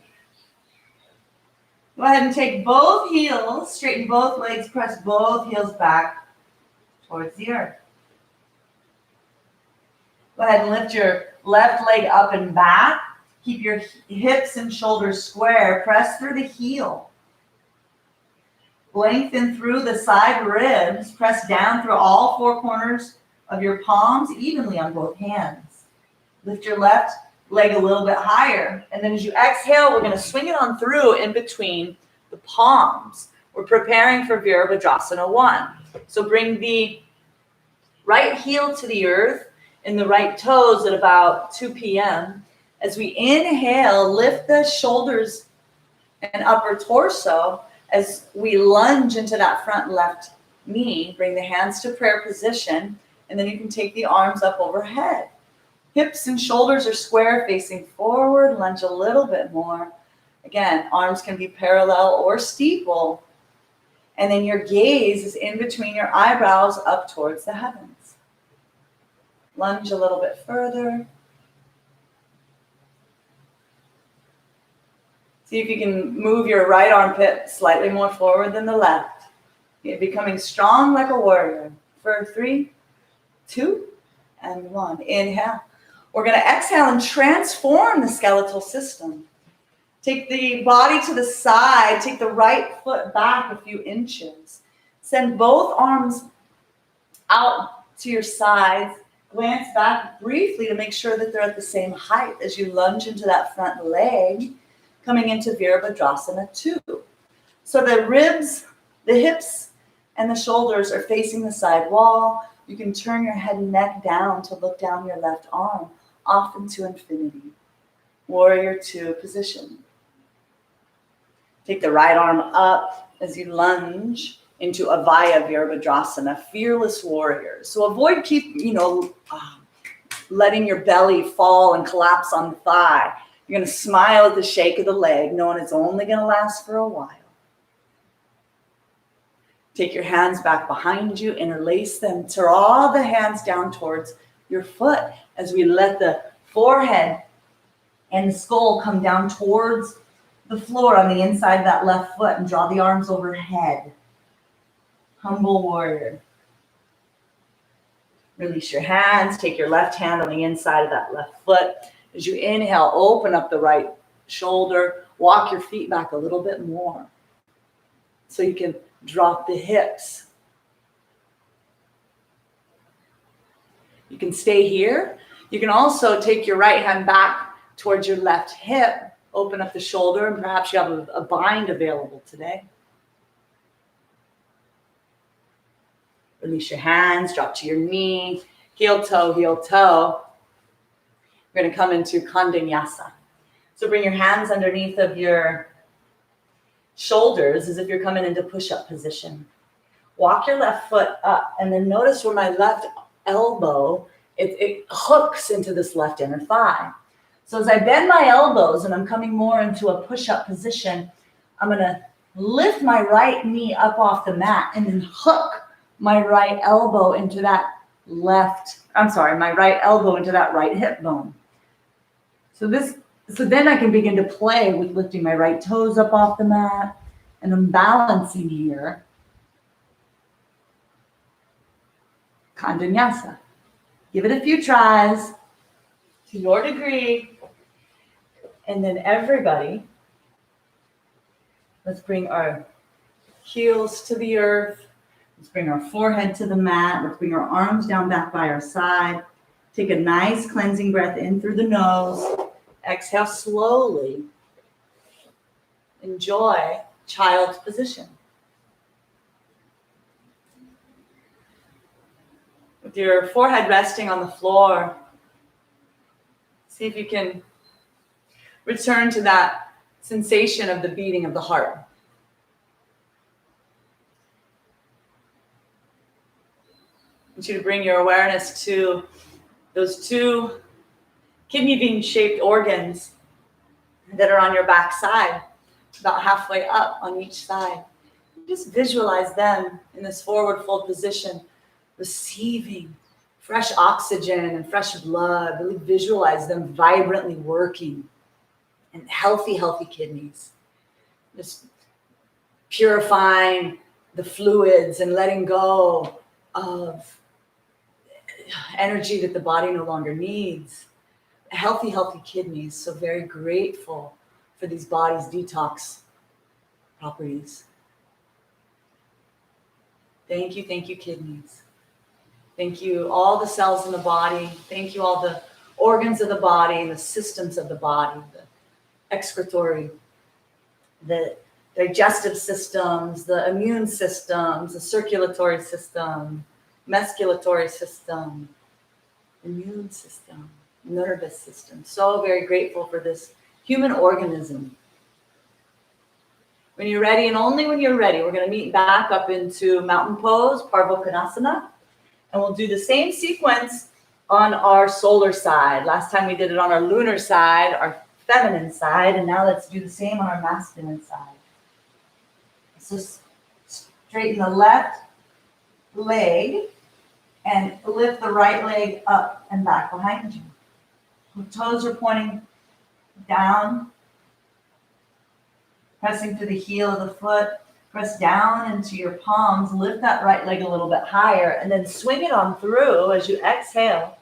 Go ahead and take both heels, straighten both legs, press both heels back towards the earth. Go ahead and lift your left leg up and back. Keep your hips and shoulders square. Press through the heel. Lengthen through the side ribs. Press down through all 4 corners of your palms evenly on both hands. Lift your left leg a little bit higher. And then as you exhale, we're going to swing it on through in between the palms. We're preparing for Virabhadrasana 1. So bring the right heel to the earth and the right toes at about 2 p.m. As we inhale, lift the shoulders and upper torso as we lunge into that front left knee. Bring the hands to prayer position, and then you can take the arms up overhead. Hips and shoulders are square, facing forward. Lunge a little bit more. Again, arms can be parallel or steeple. And then your gaze is in between your eyebrows up towards the heavens. Lunge a little bit further. See if you can move your right armpit slightly more forward than the left. You're becoming strong like a warrior. For 3, 2, and 1. Inhale. We're going to exhale and transform the skeletal system. Take the body to the side. Take the right foot back a few inches. Send both arms out to your sides. Glance back briefly to make sure that they're at the same height as you lunge into that front leg, coming into Virabhadrasana 2. So the ribs, the hips, and the shoulders are facing the side wall. You can turn your head and neck down to look down your left arm, off into infinity. Warrior 2 position. Take the right arm up as you lunge into Avaya Virabhadrasana, fearless warrior. So avoid letting your belly fall and collapse on the thigh. You're going to smile at the shake of the leg, knowing it's only going to last for a while. Take your hands back behind you, interlace them, draw the hands down towards your foot as we let the forehead and the skull come down towards the floor on the inside of that left foot, and draw the arms overhead. Humble warrior. Release your hands. Take your left hand on the inside of that left foot. As you inhale, open up the right shoulder. Walk your feet back a little bit more so you can drop the hips. You can stay here. You can also take your right hand back towards your left hip. Open up the shoulder, and perhaps you have a bind available today. Release your hands, drop to your knee, heel toe, heel toe. We're going to come into Kandanyasa. So bring your hands underneath of your shoulders as if you're coming into push-up position. Walk your left foot up, and then notice where my left elbow, it hooks into this left inner thigh. So as I bend my elbows and I'm coming more into a push-up position, I'm going to lift my right knee up off the mat and then hook my right elbow into that right elbow into that right hip bone. So then I can begin to play with lifting my right toes up off the mat, and I'm balancing here. Kandanyasa. Give it a few tries to your degree. And then everybody, let's bring our heels to the earth. Let's bring our forehead to the mat. Let's bring our arms down back by our side. Take a nice cleansing breath in through the nose. Exhale slowly. Enjoy child's position. With your forehead resting on the floor, see if you can return to that sensation of the beating of the heart. I want you to bring your awareness to those two kidney bean shaped organs that are on your back side, about halfway up on each side. Just visualize them in this forward fold position, receiving fresh oxygen and fresh blood. Really visualize them vibrantly working, and healthy kidneys. Just purifying the fluids and letting go of energy that the body no longer needs. Healthy kidneys. So very grateful for these body's detox properties. Thank you, kidneys. Thank you, all the cells in the body. Thank you, all the organs of the body and the systems of the body, the excretory, the digestive systems, the immune systems, the circulatory system, musculatory system, immune system, nervous system. So very grateful for this human organism. When you're ready, and only when you're ready, we're going to meet back up into mountain pose, Parvokonasana, and we'll do the same sequence on our solar side. Last time we did it on our lunar side, our feminine side, and now let's do the same on our masculine side. So straighten the left leg and lift the right leg up and back behind you. The toes are pointing down, pressing to the heel of the foot. Press down into your palms. Lift that right leg a little bit higher, and then swing it on through as you exhale.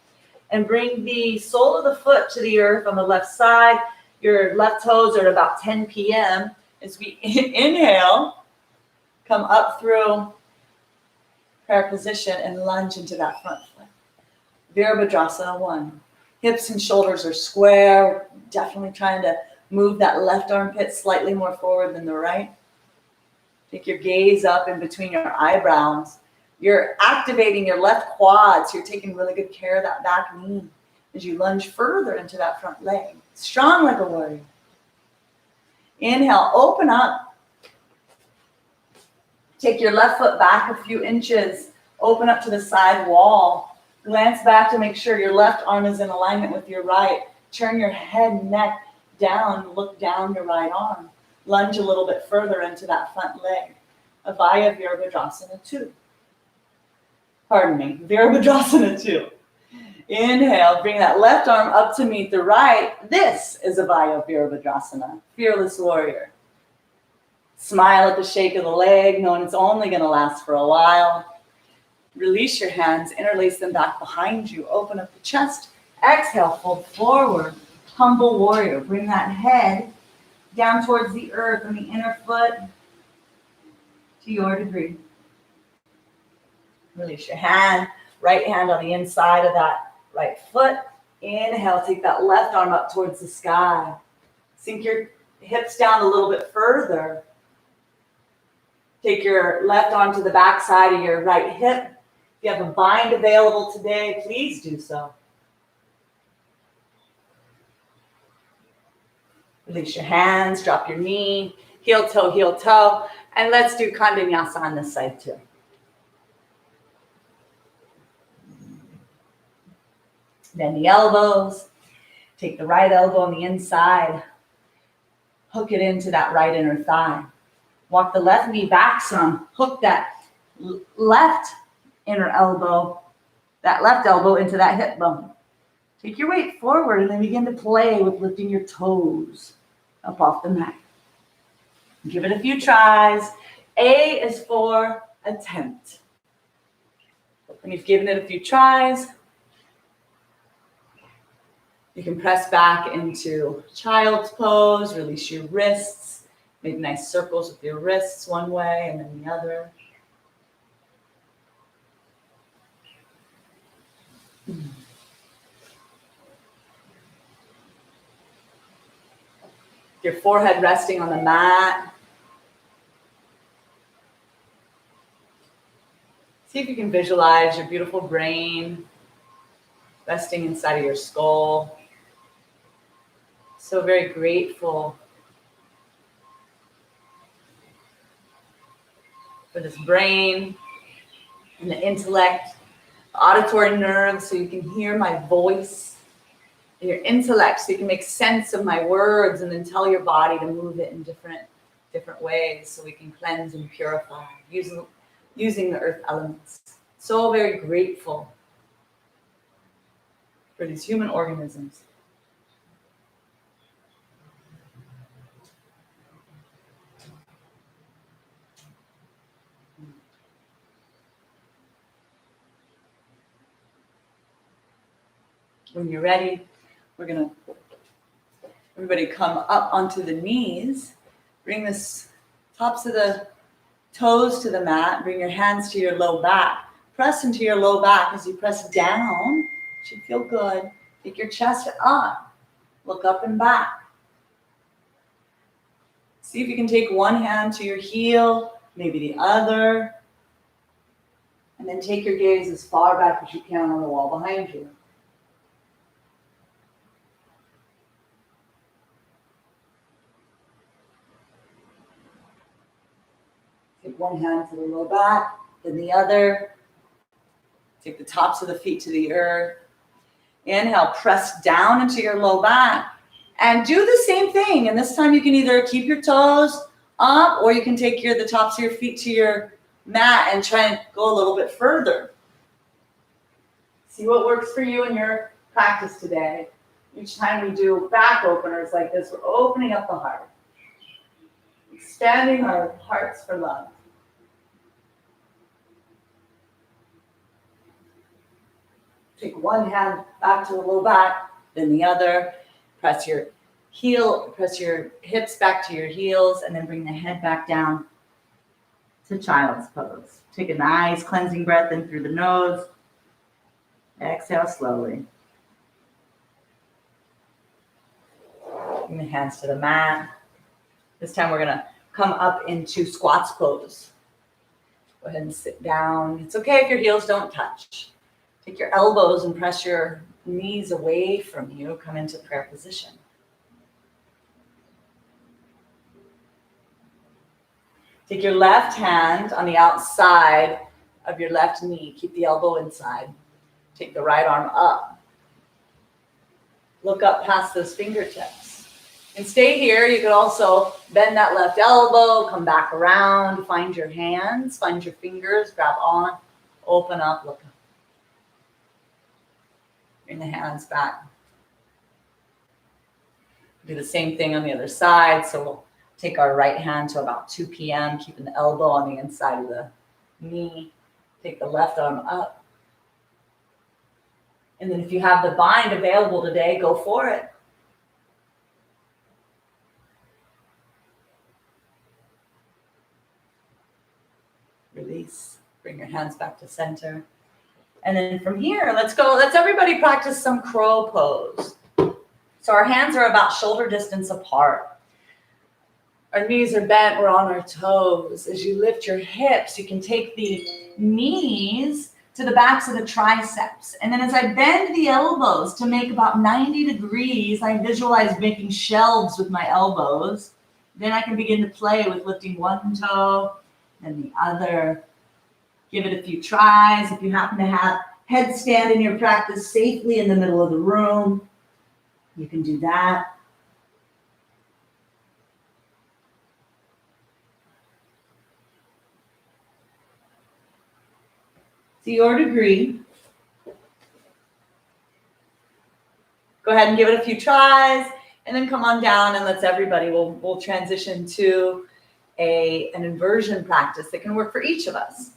And bring the sole of the foot to the earth on the left side. Your left toes are at about 10 p.m. As we inhale, come up through prayer position and lunge into that front foot. Virabhadrasana 1. Hips and shoulders are square. Definitely trying to move that left armpit slightly more forward than the right. Take your gaze up in between your eyebrows. You're activating your left quads. You're taking really good care of that back knee as you lunge further into that front leg. Strong like a warrior. Inhale, open up. Take your left foot back a few inches. Open up to the side wall. Glance back to make sure your left arm is in alignment with your right. Turn your head and neck down. Look down your right arm. Lunge a little bit further into that front leg. Avaya Virabhadrasana 2. Pardon me, Virabhadrasana 2. Inhale, bring that left arm up to meet the right. This is Avaya Virabhadrasana, fearless warrior. Smile at the shake of the leg, knowing it's only going to last for a while. Release your hands, interlace them back behind you. Open up the chest. Exhale, fold forward. Humble warrior. Bring that head down towards the earth and the inner foot to your degree. Release your hand, right hand on the inside of that right foot. Inhale, take that left arm up towards the sky. Sink your hips down a little bit further. Take your left arm to the back side of your right hip. If you have a bind available today, please do so. Release your hands, drop your knee, heel toe. And let's do Kandanyasa on this side too. Bend the elbows. Take the right elbow on the inside. Hook it into that right inner thigh. Walk the left knee back some. Hook that left inner elbow, that left elbow into that hip bone. Take your weight forward and then begin to play with lifting your toes up off the mat. Give it a few tries. A is for attempt. When you've given it a few tries, you can press back into child's pose, release your wrists, make nice circles with your wrists one way and then the other. Your forehead resting on the mat. See if you can visualize your beautiful brain resting inside of your skull. So very grateful for this brain and the intellect, the auditory nerves so you can hear my voice, and your intellect so you can make sense of my words and then tell your body to move it in different ways so we can cleanse and purify using the earth elements. So very grateful for these human organisms. When you're ready, we're gonna, everybody come up onto the knees. Bring the tops of the toes to the mat. Bring your hands to your low back. Press into your low back as you press down. It should feel good. Take your chest up. Look up and back. See if you can take one hand to your heel, maybe the other. And then take your gaze as far back as you can on the wall behind you. Take one hand to the low back, then the other. Take the tops of the feet to the earth. Inhale, press down into your low back. And do the same thing. And this time you can either keep your toes up or you can take the tops of your feet to your mat and try and go a little bit further. See what works for you in your practice today. Each time we do back openers like this, we're opening up the heart. Expanding our hearts for love. Take one hand back to the low back, then the other. Press your hips back to your heels, and then bring the head back down to child's pose. Take a nice cleansing breath in through the nose. Exhale slowly. Bring the hands to the mat. This time we're gonna come up into squats pose. Go ahead and sit down. It's okay if your heels don't touch. Take your elbows and press your knees away from you. Come into prayer position. Take your left hand on the outside of your left knee. Keep the elbow inside. Take the right arm up. Look up past those fingertips. And stay here. You could also bend that left elbow, come back around, find your hands, find your fingers, grab on, open up, look up. Bring the hands back. Do the same thing on the other side. So we'll take our right hand to about 2 p.m., keeping the elbow on the inside of the knee. Take the left arm up. And then if you have the bind available today, go for it. Release. Bring your hands back to center. And then from here, let's everybody practice some crow pose. So our hands are about shoulder distance apart. Our knees are bent, we're on our toes. As you lift your hips, you can take the knees to the backs of the triceps. And then as I bend the elbows to make about 90 degrees, I visualize making shelves with my elbows. Then I can begin to play with lifting one toe and the other. Give it a few tries. If you happen to have headstand in your practice safely in the middle of the room, you can do that. To your degree, go ahead and give it a few tries, and then come on down and let's everybody, we'll transition to an inversion practice that can work for each of us.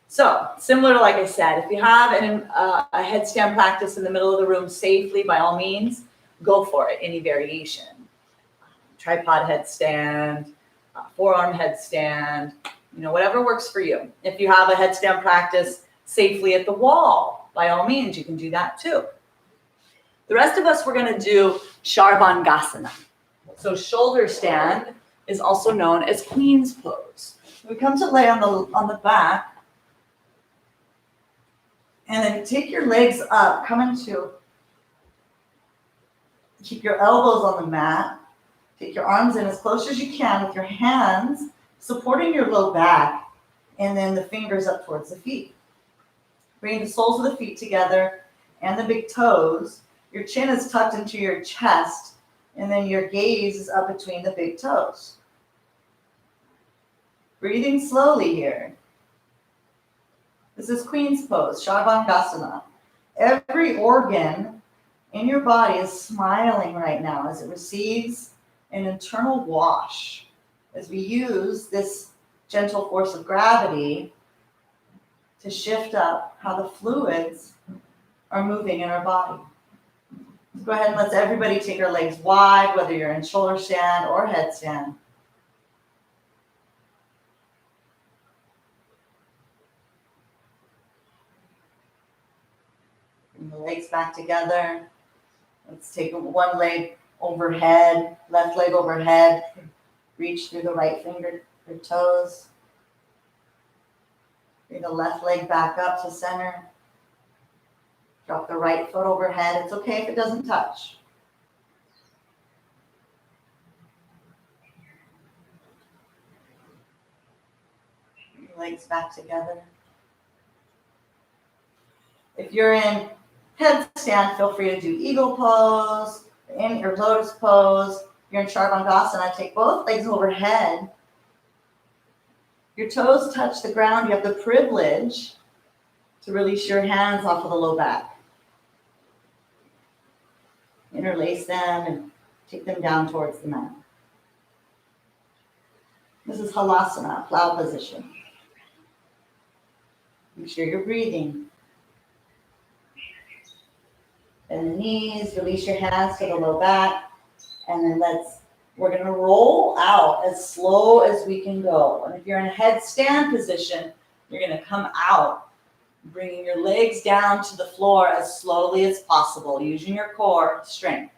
So similar to like I said, if you have a headstand practice in the middle of the room safely, by all means, go for it, any variation. Tripod headstand, forearm headstand, whatever works for you. If you have a headstand practice safely at the wall, by all means, you can do that too. The rest of us, we're going to do Sharvangasana. So shoulder stand is also known as Queen's pose. We come to lay on the back, and then take your legs up, keep your elbows on the mat, take your arms in as close as you can with your hands supporting your low back, and then the fingers up towards the feet. Bring the soles of the feet together and the big toes. Your chin is tucked into your chest, and then your gaze is up between the big toes. Breathing slowly here. This is Queen's pose, Sharvangasana. Every organ in your body is smiling right now as it receives an internal wash, as we use this gentle force of gravity to shift up how the fluids are moving in our body. Go ahead and let's everybody take our legs wide, whether you're in shoulder stand or headstand. Bring the legs back together. Let's take one leg overhead, left leg overhead. Reach through the right finger, your toes. Bring the left leg back up to center. Drop the right foot overhead. It's okay if it doesn't touch. Bring your legs back together. If you're in headstand, feel free to do eagle pose, in your lotus pose. If you're in Sharvangasana, take both legs overhead. Your toes touch the ground. You have the privilege to release your hands off of the low back. Interlace them and take them down towards the mat. This is Halasana, plow position. Make sure you're breathing. Bend the knees, release your hands to the low back, and then we're going to roll out as slow as we can go. And if you're in a headstand position, you're going to come out, bringing your legs down to the floor as slowly as possible, using your core strength.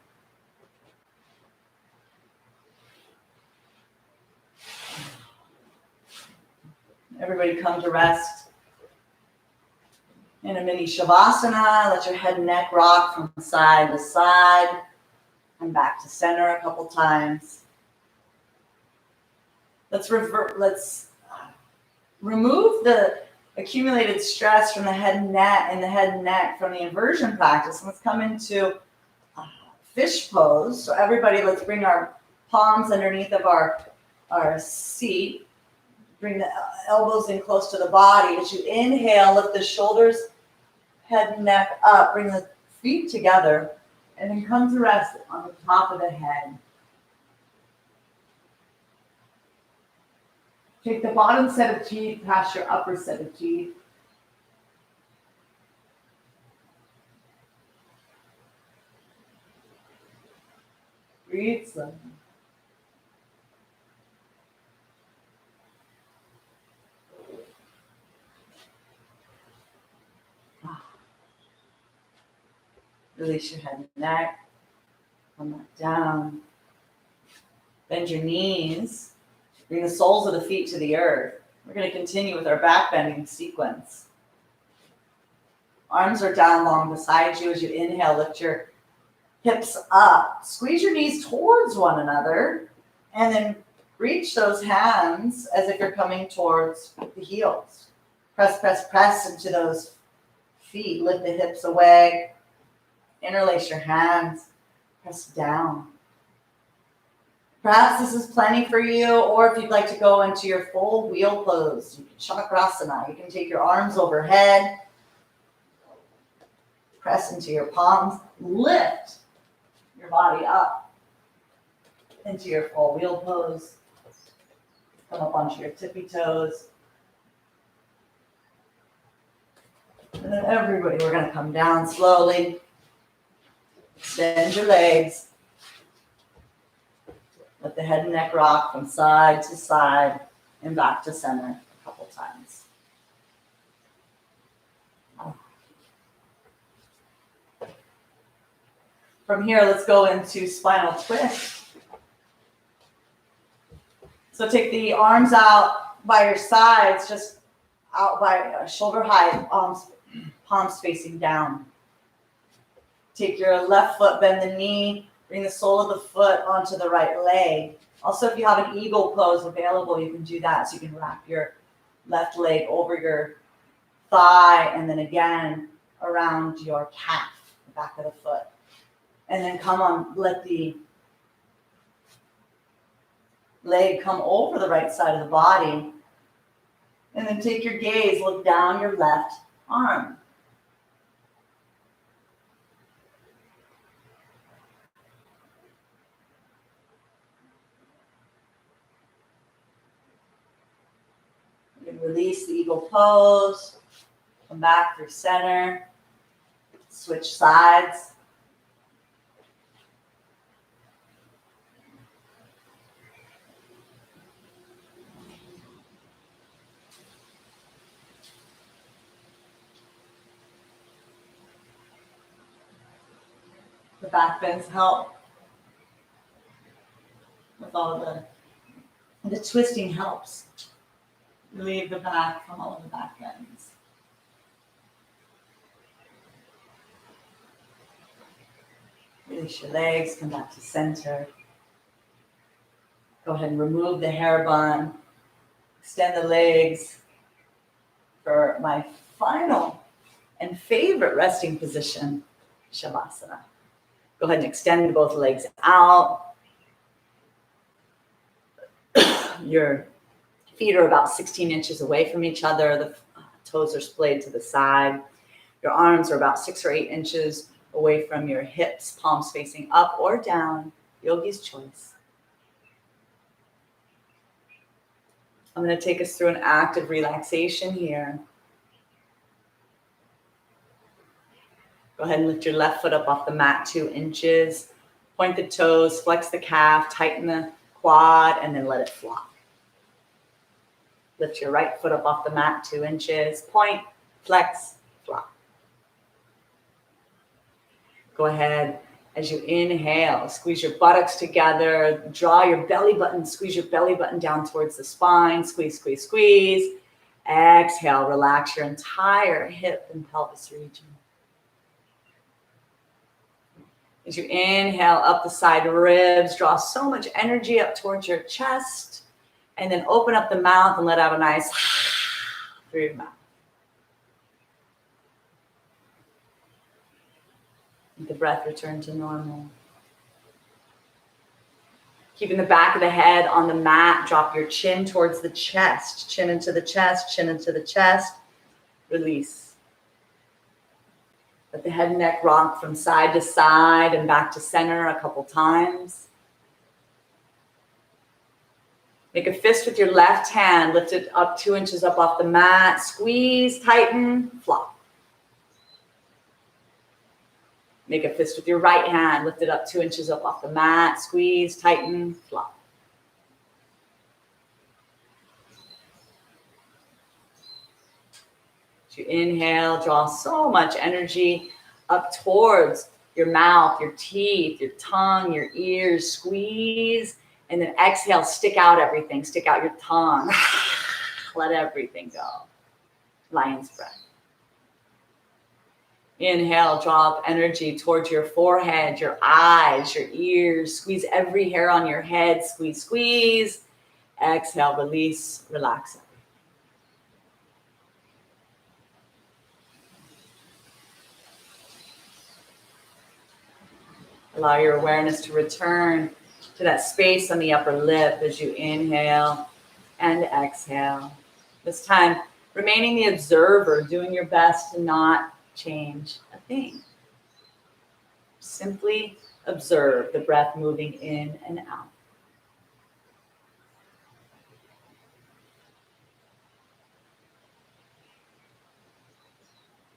Everybody come to rest. In a mini Shavasana, let your head and neck rock from side to side and back to center a couple times. Let's remove the accumulated stress from the head and neck from the inversion practice. Let's come into fish pose. So everybody, let's bring our palms underneath of our seat. Bring the elbows in close to the body. As you inhale, lift the shoulders, head and neck up. Bring the feet together, and then come to rest on the top of the head. Take the bottom set of teeth past your upper set of teeth. Breathe slowly. Release your head and neck. Come back down. Bend your knees. Bring the soles of the feet to the earth. We're going to continue with our back bending sequence. Arms are down long beside you as you inhale. Lift your hips up. Squeeze your knees towards one another. And then reach those hands as if you're coming towards the heels. Press, press, press into those feet. Lift the hips away. Interlace your hands. Press down. Perhaps this is plenty for you, or if you'd like to go into your full wheel pose, you can chakrasana. You can take your arms overhead. Press into your palms. Lift your body up into your full wheel pose. Come up onto your tippy toes. And then everybody, we're going to come down slowly. Extend your legs. Let the head and neck rock from side to side and back to center a couple times. From here, let's go into spinal twist. So take the arms out by your sides, just out by shoulder height, palms facing down. Take your left foot, bend the knee, bring the sole of the foot onto the right leg. Also, if you have an eagle pose available, you can do that. So you can wrap your left leg over your thigh and then again around your calf, the back of the foot. And then come on, let the leg come over the right side of the body. And then take your gaze, look down your left arm. You can release the eagle pose, come back through center, switch sides. The back bends help with all the twisting helps. Relieve the back from all of the back bends. Release your legs, come back to center. Go ahead and remove the hair bun. Extend the legs for my final and favorite resting position, Shavasana. Go ahead and extend both legs out. Your feet are about 16 inches away from each other. The toes are splayed to the side. Your arms are about 6 or 8 inches away from your hips, palms facing up or down. Yogi's choice. I'm going to take us through an active relaxation here. Go ahead and lift your left foot up off the mat 2 inches. Point the toes, flex the calf, tighten the quad, and then let it flop. Lift your right foot up off the mat 2 inches. Point, flex, flop. Go ahead, as you inhale, squeeze your buttocks together. Draw your belly button, squeeze your belly button down towards the spine. Squeeze, squeeze, squeeze. Exhale, relax your entire hip and pelvis region. As you inhale up the side ribs, draw so much energy up towards your chest, and then open up the mouth and let out a nice through your mouth. Let the breath return to normal. Keeping the back of the head on the mat, drop your chin towards the chest, chin into the chest, chin into the chest. Release. Let the head and neck rock from side to side and back to center a couple times. Make a fist with your left hand. Lift it up 2 inches up off the mat. Squeeze, tighten, flop. Make a fist with your right hand. Lift it up 2 inches up off the mat. Squeeze, tighten, flop. As you inhale, draw so much energy up towards your mouth, your teeth, your tongue, your ears. Squeeze. And then exhale, stick out everything. Stick out your tongue. Let everything go. Lion's breath. Inhale, draw up energy towards your forehead, your eyes, your ears. Squeeze every hair on your head. Squeeze, squeeze. Exhale, release, relax. Allow your awareness to return to that space on the upper lip as you inhale and exhale. This time, remaining the observer, doing your best to not change a thing. Simply observe the breath moving in and out.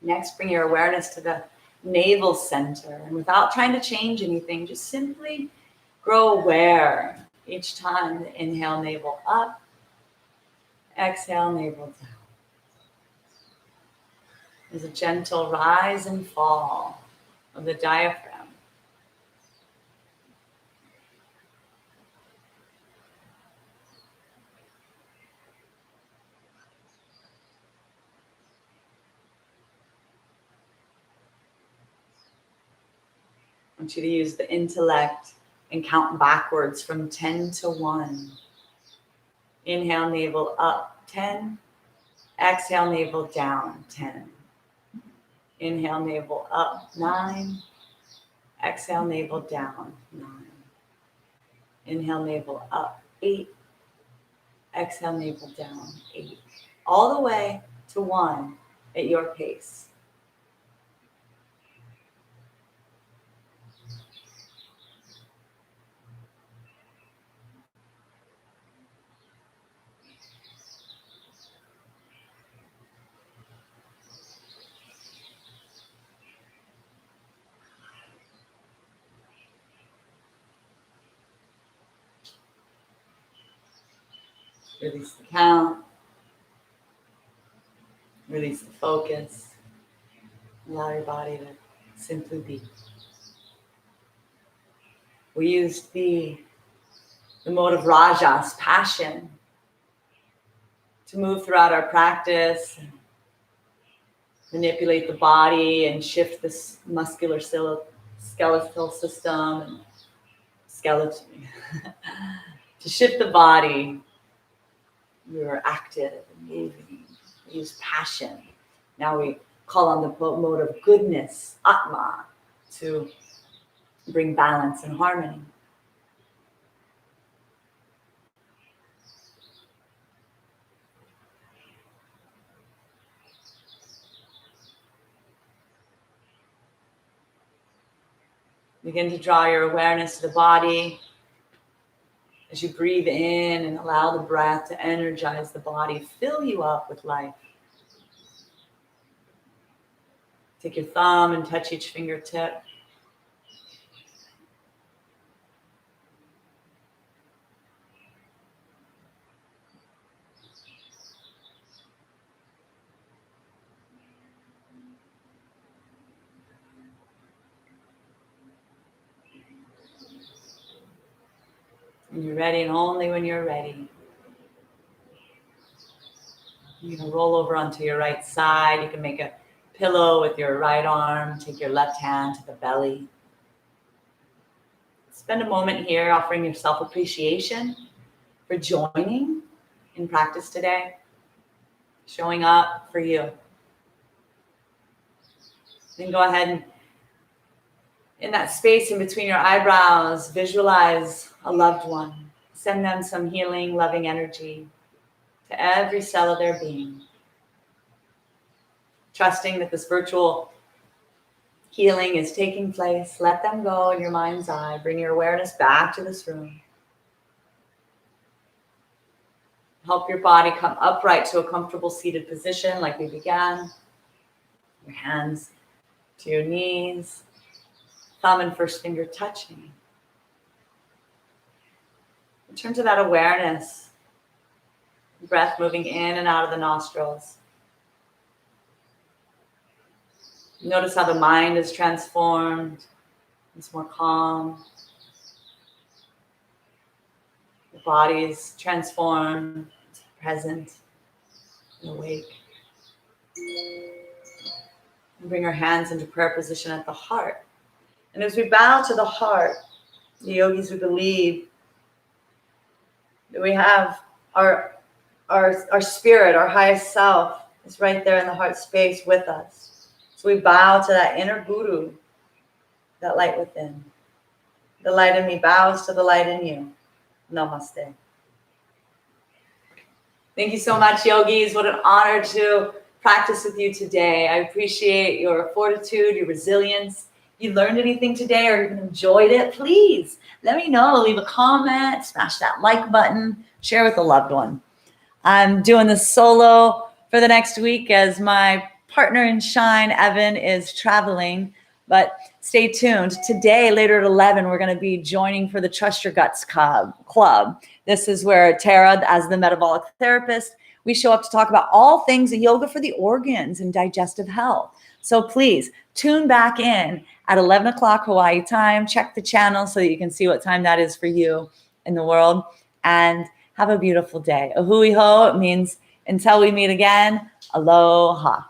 Next, bring your awareness to the navel center. And without trying to change anything, just simply grow aware each time. Inhale, navel up. Exhale, navel down. There's a gentle rise and fall of the diaphragm. I want you to use the intellect and count backwards from 10 to 1. Inhale, navel up, 10. Exhale, navel down, 10. Inhale, navel up, 9. Exhale, navel down, 9. Inhale, navel up, 8. Exhale, navel down, 8. All the way to 1 at your pace. Release the count. Release the focus. Allow your body to simply be. We used the mode of rajas, passion, to move throughout our practice, manipulate the body and shift this muscular skeletal system and skeleton. To shift the body, we were active and moving. We use passion. Now we call on the mode of goodness, atma, to bring balance and harmony. Begin to draw your awareness to the body as you breathe in and allow the breath to energize the body, fill you up with life. Take your thumb and touch each fingertip. When you're ready, and only when you're ready, you can roll over onto your right side. You can make a pillow with your right arm. Take your left hand to the belly. Spend a moment here offering yourself appreciation for joining in practice today, showing up for you. Then go ahead and in that space in between your eyebrows, visualize a loved one. Send them some healing, loving energy to every cell of their being. Trusting that this virtual healing is taking place. Let them go in your mind's eye. Bring your awareness back to this room. Help your body come upright to a comfortable seated position like we began. Your hands to your knees. Thumb and first finger touching. Return to that awareness. Breath moving in and out of the nostrils. Notice how the mind is transformed. It's more calm. The body is transformed, it's present, and awake. And bring our hands into prayer position at the heart. And as we bow to the heart, the yogis, we believe that we have our spirit, our highest self is right there in the heart space with us. So we bow to that inner guru, that light within. The light in me bows to the light in you. Namaste. Thank you so much, yogis. What an honor to practice with you today. I appreciate your fortitude, your resilience. You learned anything today or even enjoyed it, please let me know. Leave a comment, smash that like button, share with a loved one. I'm doing this solo for the next week as my partner in shine, Evan, is traveling, but stay tuned. Today, later at 11, we're going to be joining for the Trust Your Guts Club. This is where Terra, as the metabolic therapist, we show up to talk about all things yoga for the organs and digestive health. So please tune back in at 11 o'clock Hawaii time. Check the channel so that you can see what time that is for you in the world. And have a beautiful day. A hui ho, it means until we meet again, aloha.